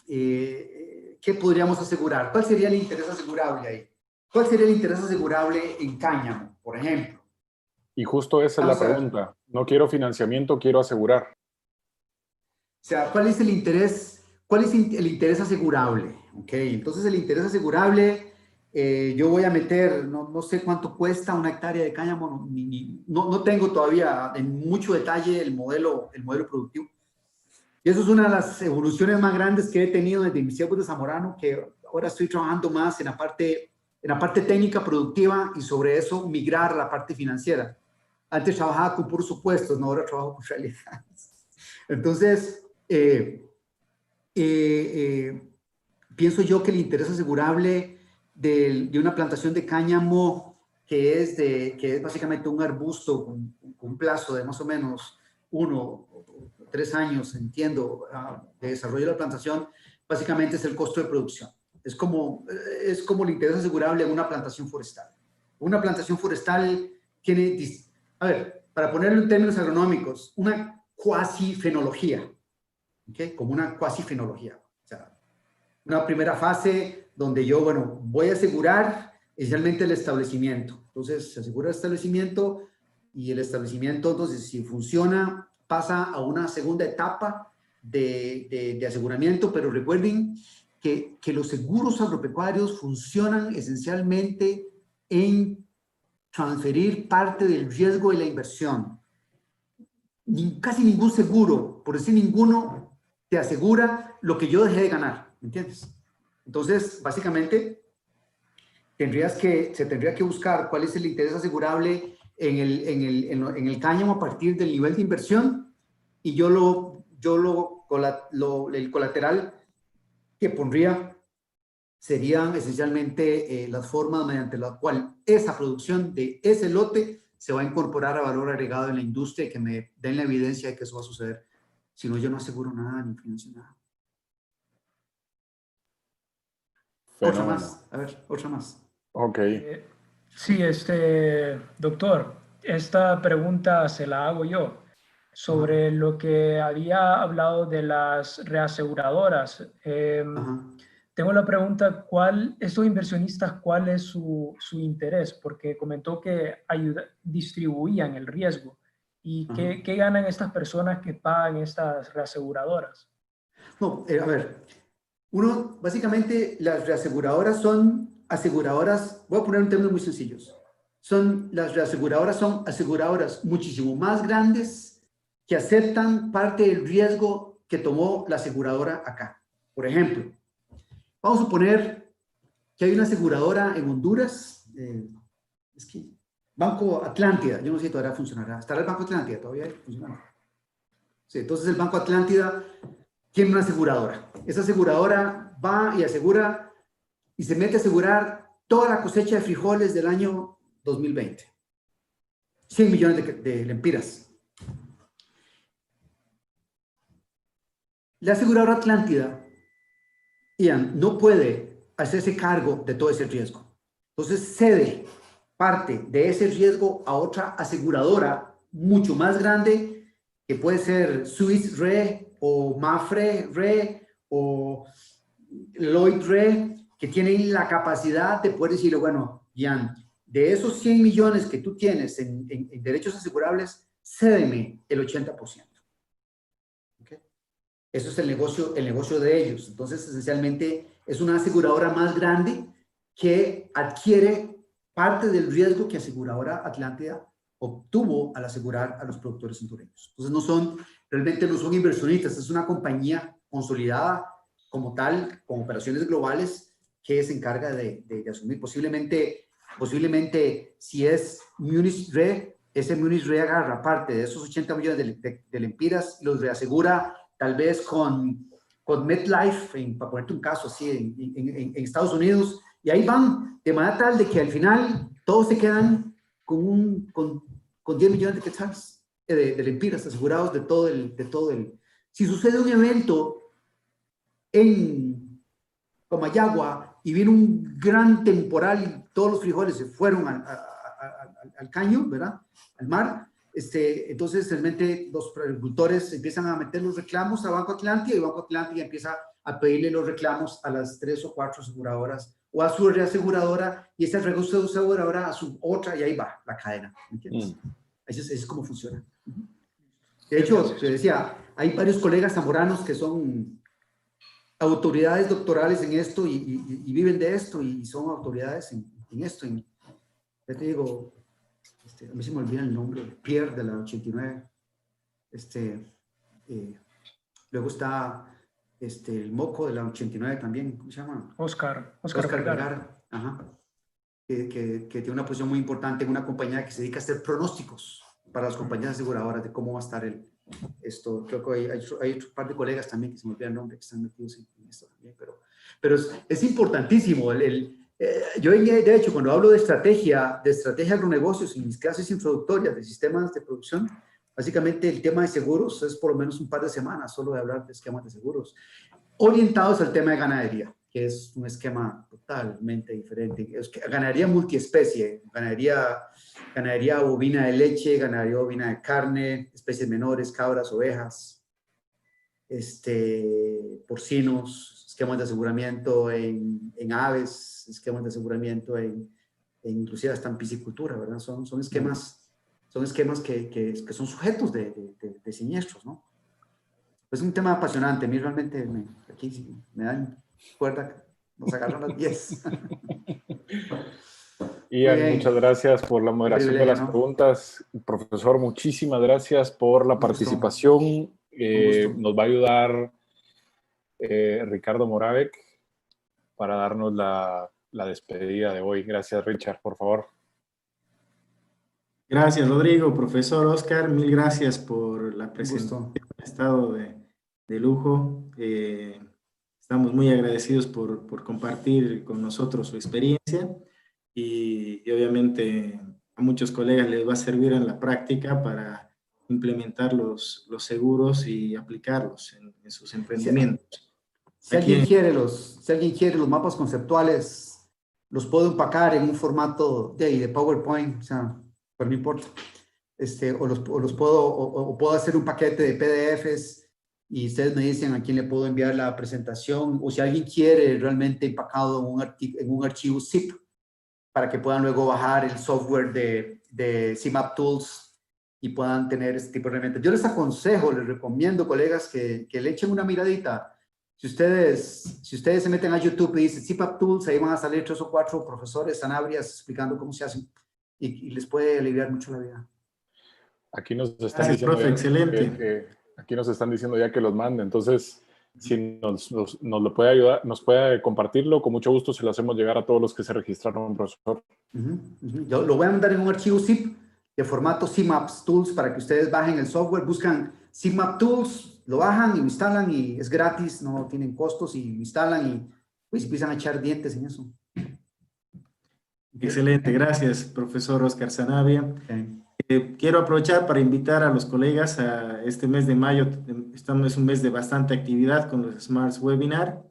¿Qué podríamos asegurar? ¿Cuál sería el interés asegurable ahí? ¿Cuál sería el interés asegurable en cáñamo, por ejemplo? Y justo esa es la pregunta. No quiero financiamiento, quiero asegurar. O sea, ¿cuál es el interés? ¿Cuál es el interés asegurable? Ok, entonces el interés asegurable, yo voy a meter, no sé cuánto cuesta una hectárea de cáñamo, no tengo todavía en mucho detalle el modelo productivo. Y eso es una de las evoluciones más grandes que he tenido desde mis tiempos de Zamorano, que ahora estoy trabajando más en la parte técnica productiva y sobre eso migrar a la parte financiera. Antes trabajaba con puros supuestos, no, ahora trabajo con realidades. Entonces, pienso yo que el interés asegurable de una plantación de cáñamo que es básicamente un arbusto con un plazo de más o menos 1 o 3 años, entiendo, de desarrollo de la plantación, básicamente es el costo de producción. Es como el interés asegurable en una plantación forestal. Una plantación forestal tiene... A ver, para ponerlo en términos agronómicos, una cuasifenología, ¿okay? Como una cuasifenología. O sea, una primera fase donde yo, bueno, voy a asegurar esencialmente el establecimiento. Entonces, se asegura el establecimiento y el establecimiento, entonces, si funciona, pasa a una segunda etapa de aseguramiento, pero recuerden que los seguros agropecuarios funcionan esencialmente en transferir parte del riesgo de la inversión. Casi ningún seguro, por decir ninguno, te asegura lo que yo dejé de ganar, ¿me entiendes? Entonces, básicamente, se tendría que buscar cuál es el interés asegurable en el cáñamo a partir del nivel de inversión, y el colateral que pondría serían esencialmente las formas mediante las cuales esa producción de ese lote se va a incorporar a valor agregado en la industria y que me den la evidencia de que eso va a suceder. Si no, yo no aseguro nada ni financio nada. Otra más. A ver, otra más. Ok. Sí, doctor, esta pregunta se la hago yo sobre lo que había hablado de las reaseguradoras. Tengo la pregunta, estos inversionistas, ¿cuál es su interés? Porque comentó que distribuían el riesgo. ¿Y qué ganan estas personas que pagan estas reaseguradoras? No, a ver, básicamente las reaseguradoras son aseguradoras, voy a poner un término muy sencillos, las reaseguradoras son aseguradoras muchísimo más grandes que aceptan parte del riesgo que tomó la aseguradora acá. Por ejemplo, vamos a suponer que hay una aseguradora en Honduras, Banco Atlántida, yo no sé si todavía funcionará. ¿Estará el Banco Atlántida todavía funcionando? Sí, entonces el Banco Atlántida tiene una aseguradora. Esa aseguradora va y asegura y se mete a asegurar toda la cosecha de frijoles del año 2020. 100 millones de lempiras. La aseguradora Atlántida, Ian, no puede hacerse cargo de todo ese riesgo. Entonces cede parte de ese riesgo a otra aseguradora mucho más grande, que puede ser Swiss Re o Mafre Re o Lloyd Re, que tienen la capacidad de poder decirle, bueno, Ian, de esos 100 millones que tú tienes en derechos asegurables, cédeme el 80%. ¿Okay? Eso es el negocio de ellos. Entonces, esencialmente, es una aseguradora más grande que adquiere parte del riesgo que aseguradora Atlántida obtuvo al asegurar a los productores hondureños. Entonces, realmente no son inversionistas, es una compañía consolidada como tal, con operaciones globales, que se encarga de asumir. Posiblemente, si es Munich Re, ese Munich Re agarra parte de esos 80 millones de lempiras, los reasegura tal vez con MetLife, para ponerte un caso así, en Estados Unidos, y ahí van, de manera tal de que al final todos se quedan con 10 millones de quetzales, de lempiras asegurados de todo el. Si sucede un evento en Comayagua y viene un gran temporal y todos los frijoles se fueron al caño, ¿verdad? Al mar, entonces realmente los agricultores empiezan a meter los reclamos a Banco Atlántida y Banco Atlántida empieza a pedirle los reclamos a las 3 o 4 aseguradoras o a su reaseguradora, y esa reaseguradora a su otra, y ahí va la cadena, ¿me entiendes? Eso es como funciona. De hecho, te decía, hay varios colegas zamoranos que son autoridades doctorales en esto y viven de esto y son autoridades en esto. Ya te digo, a mí se me olvida el nombre, Pierre de la 89. Luego está el Moco de la 89 también, ¿cómo se llama? Oscar Vergara. Ajá. Que tiene una posición muy importante en una compañía que se dedica a hacer pronósticos para las compañías aseguradoras de cómo va a estar esto. Creo que hay un par de colegas también que se me olvida el nombre, que están metidos en esto también, pero es importantísimo. Yo, de hecho, cuando hablo de estrategia agronegocios en mis clases introductorias de sistemas de producción, básicamente el tema de seguros es por lo menos un par de semanas solo de hablar de esquemas de seguros orientados al tema de ganadería. que es un esquema totalmente diferente. Es que ganadería multiespecie, ganadería bovina de leche, ganadería bovina de carne, especies menores, cabras, ovejas, porcinos, esquemas de aseguramiento en aves, esquemas de aseguramiento en inclusive hasta en piscicultura, ¿verdad? Son esquemas que son sujetos de siniestros, ¿no? Es un tema apasionante. A mí realmente aquí me dan cuerda, nos agarran las 10. Ian, muchas gracias por la moderación de las preguntas. Profesor, muchísimas gracias por la participación. Nos va a ayudar Ricardo Moravec para darnos la despedida de hoy. Gracias, Richard, por favor. Gracias, Rodrigo. Profesor Oscar, mil gracias por la presentación. Ha estado de lujo. Estamos muy agradecidos por compartir con nosotros su experiencia y obviamente a muchos colegas les va a servir en la práctica para implementar los seguros y aplicarlos en sus emprendimientos. Si alguien quiere los mapas conceptuales, los puedo empacar en un formato de PowerPoint, o sea, pero no importa. O puedo hacer un paquete de PDFs y ustedes me dicen a quién le puedo enviar la presentación, o si alguien quiere realmente empacado en un archivo zip para que puedan luego bajar el software de CMap Tools y puedan tener este tipo de herramientas. Yo les aconsejo, les recomiendo, colegas, que le echen una miradita. Si ustedes se meten a YouTube y dicen CMap Tools, ahí van a salir 3 o 4 profesores Sanabrias explicando cómo se hacen y les puede aliviar mucho la vida. Aquí nos están diciendo profe, excelente. Aquí nos están diciendo ya que los mande. Entonces, si nos lo puede ayudar, nos puede compartirlo, con mucho gusto se lo hacemos llegar a todos los que se registraron, profesor. Yo lo voy a mandar en un archivo zip de formato CMap Tools para que ustedes bajen el software, buscan CMap Tools, lo bajan y lo instalan y es gratis, no tienen costos y lo instalan y pues empiezan a echar dientes en eso. Excelente, gracias, profesor Oscar Sanabria. Quiero aprovechar para invitar a los colegas a este mes de mayo. Es un mes de bastante actividad con los Smart Webinar.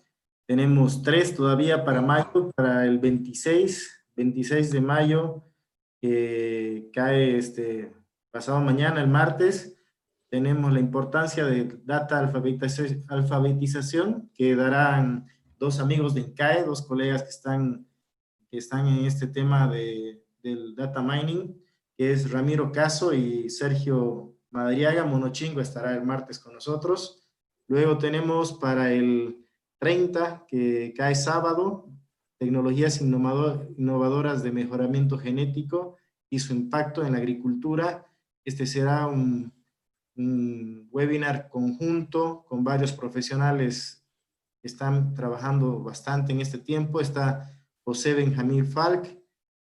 Tenemos 3 todavía para mayo, para el 26 de mayo, cae pasado mañana, el martes. Tenemos la importancia de data alfabetización, que darán 2 amigos de INCAE, 2 colegas que están en este tema del data mining, que es Ramiro Caso y Sergio Madriaga. Monochingo estará el martes con nosotros. Luego tenemos para el 30, que cae sábado, tecnologías innovadoras de mejoramiento genético y su impacto en la agricultura. Este será un webinar conjunto con varios profesionales que están trabajando bastante en este tiempo. Está José Benjamín Falk,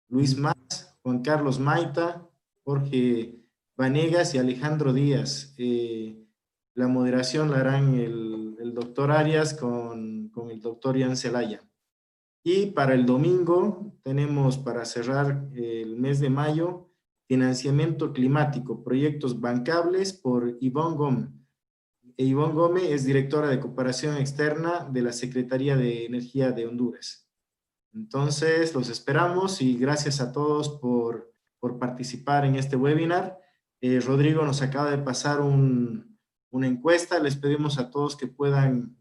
Luis Mas, Juan Carlos Maita, Jorge Vanegas y Alejandro Díaz. La moderación la harán el doctor Arias con el doctor Ian Zelaya. Y para el domingo tenemos, para cerrar el mes de mayo, financiamiento climático, proyectos bancables por Ivonne Gómez. Ivonne Gómez es directora de cooperación externa de la Secretaría de Energía de Honduras. Entonces, los esperamos y gracias a todos por participar en este webinar. Rodrigo nos acaba de pasar una encuesta. Les pedimos a todos que puedan,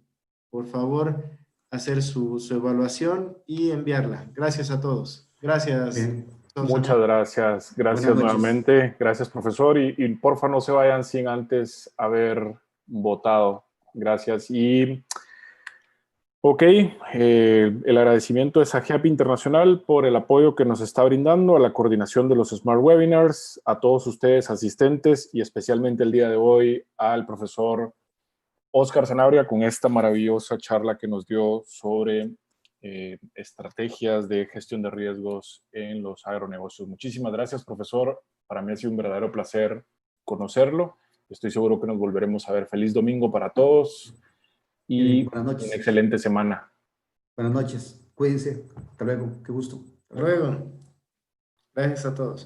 por favor, hacer su evaluación y enviarla. Gracias a todos. Gracias. Bien. Muchas gracias. Gracias nuevamente. Gracias, profesor. Y porfa, no se vayan sin antes haber votado. Gracias. Y ok, el agradecimiento es a GEAP Internacional por el apoyo que nos está brindando a la coordinación de los Smart Webinars, a todos ustedes asistentes y especialmente el día de hoy al profesor Oscar Sanabria con esta maravillosa charla que nos dio sobre estrategias de gestión de riesgos en los agronegocios. Muchísimas gracias, profesor. Para mí ha sido un verdadero placer conocerlo. Estoy seguro que nos volveremos a ver. Feliz domingo para todos. Y una excelente semana. Buenas noches. Cuídense. Hasta luego. Qué gusto. Hasta luego. Gracias a todos.